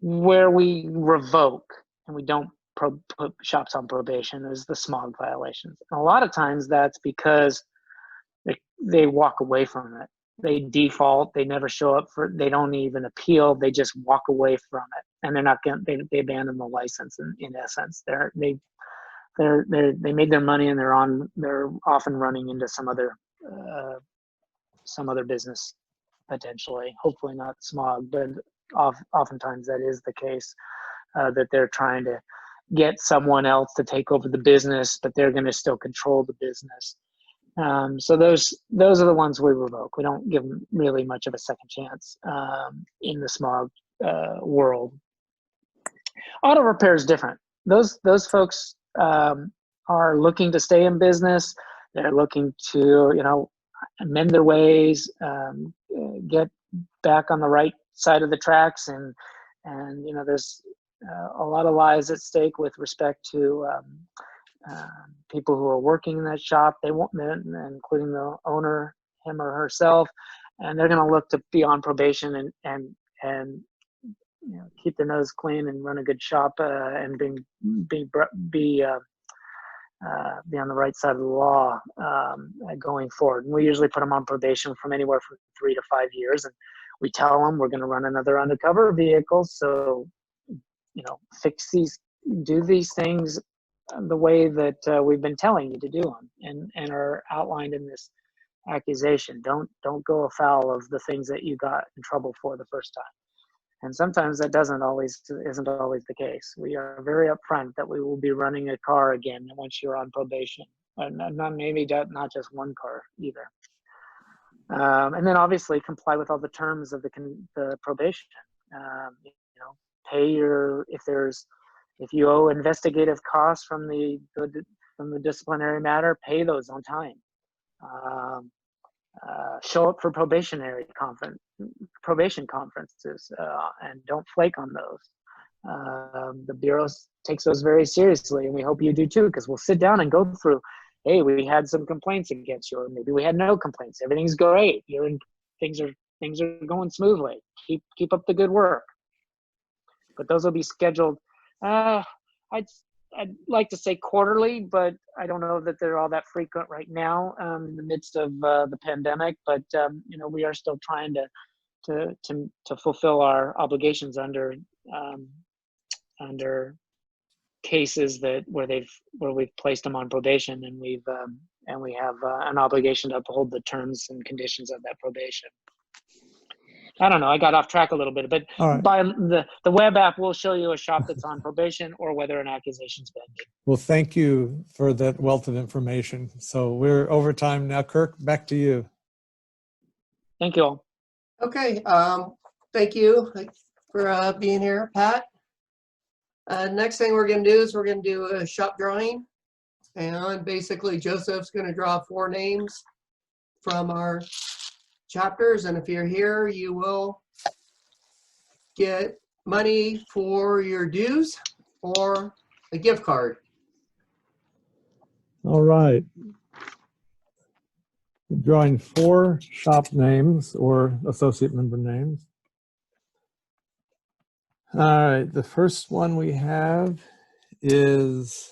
where we revoke and we don't put shops on probation is the smog violations. And a lot of times that's because they walk away from it. They default, they never show up they don't even appeal, they just walk away from it. And they're not going they abandon the license in essence. They made their money and they're off and running into some other business potentially. Hopefully not smog, but oftentimes that is the case, that they're trying to get someone else to take over the business, but they're going to still control the business. So those are the ones we revoke. We don't give them really much of a second chance in the smog world. Auto repair is different. Those folks are looking to stay in business. They're looking to, you know, amend their ways, get back on the right side of the tracks, and you know, there's a lot of lives at stake with respect to people who are working in that shop. They won't, including the owner, him or herself, and they're going to look to be on probation and you know, keep their nose clean and run a good shop and be on the right side of the law going forward. And we usually put them on probation from anywhere from 3 to 5 years, and we tell them we're going to run another undercover vehicle. So, you know, do these things the way that we've been telling you to do them, and are outlined in this accusation. Don't go afoul of the things that you got in trouble for the first time. And sometimes that isn't always the case. We are very upfront that we will be running a car again once you're on probation, and not just one car either. And then obviously comply with all the terms of the probation. You know, pay if you owe investigative costs from the disciplinary matter, pay those on time. Show up for probation conferences, and don't flake on those. The Bureau takes those very seriously, and we hope you do too, because we'll sit down and go through, hey, we had some complaints against you, or maybe we had no complaints. Everything's great. Things are going smoothly. Keep up the good work. But those will be scheduled. I'd like to say quarterly, but I don't know that they're all that frequent right now in the midst of the pandemic. But you know, we are still trying to fulfill our obligations under cases where we've placed them on probation, and we have an obligation to uphold the terms and conditions of that probation. I don't know. I got off track a little bit, but right. By the web app will show you a shop that's on probation or whether an accusation's been made. Well, thank you for that wealth of information. So we're over time now. Kirk, back to you. Thank you all. Okay. Thank you for being here, Pat. Next thing we're going to do is we're going to do a shop drawing. And basically, Joseph's going to draw 4 names from our chapters, and if you're here, you will get money for your dues or a gift card. All right. Drawing 4 shop names or associate member names. All right, the first one we have is,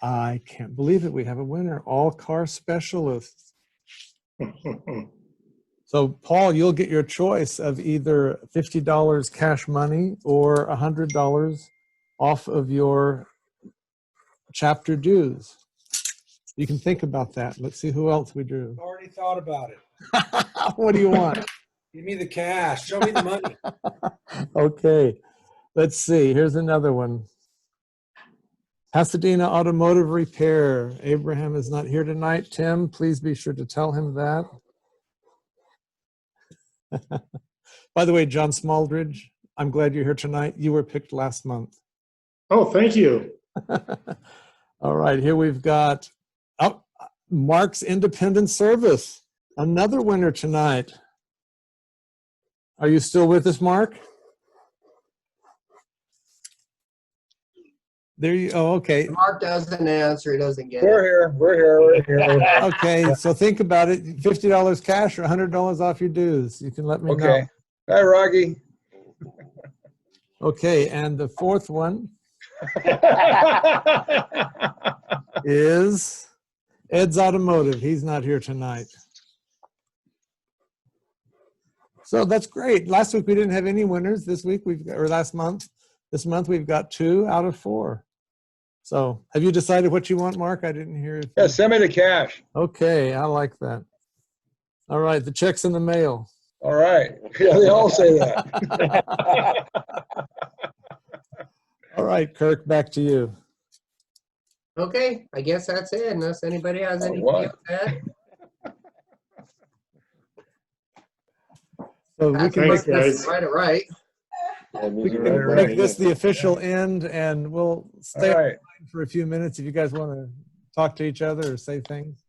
I can't believe it, we have a winner, All Car Specialists. So Paul, you'll get your choice of either $50 cash money or $100 off of your chapter dues. You can think about that. Let's see who else we drew. Already thought about it. What do you want? Give me the cash. Show me the money. Okay, let's see. Here's another one. Pasadena Automotive Repair. Abraham is not here tonight. Tim, please be sure to tell him that. By the way, John Smaldridge, I'm glad you're here tonight. You were picked last month. Oh, thank you. All right, here we've got Mark's Independent Service, another winner tonight. Are you still with us, Mark? There you, oh, okay. Mark doesn't answer, he doesn't get it. We're here. Okay, so think about it. $50 cash or $100 off your dues. You can let me know. Okay. Hi, Rocky. Okay, and the fourth one is Ed's Automotive. He's not here tonight. So that's great. Last week we didn't have any winners. This week last month. This month we've got 2 out of 4. So have you decided what you want, Mark? I didn't hear it. Yeah, send me the cash. Okay, I like that. All right, the check's in the mail. All right. Yeah, they all say that. All right, Kirk, back to you. Okay, I guess that's it, unless anybody has anything what? else to add. So we That's can Thanks, make this, guys. right. we can make this the official end, and we'll stay All right. online for a few minutes if you guys want to talk to each other or say things.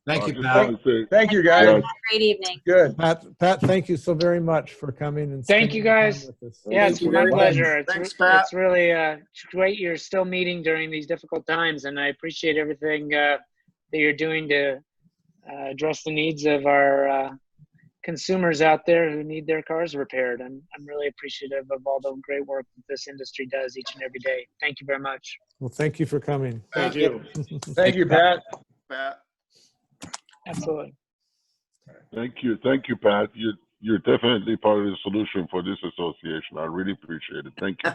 Thank you, just Pat. want to say, Thank you, Have guys. a great evening. Good. Pat, thank you so very much for coming and Thank spending you, the time guys. with us. Yeah, it's Thank you my very much. pleasure. Thanks, Pat. It's really great you're still meeting during these difficult times, and I appreciate everything that you're doing to address the needs of our consumers out there who need their cars repaired. I'm really appreciative of all the great work that this industry does each and every day. Thank you very much. Well, thank you for coming. Thank you. Thank you, Pat. Pat. Absolutely. thank you, Pat. You're definitely part of the solution for this association. I really appreciate it. Thank you.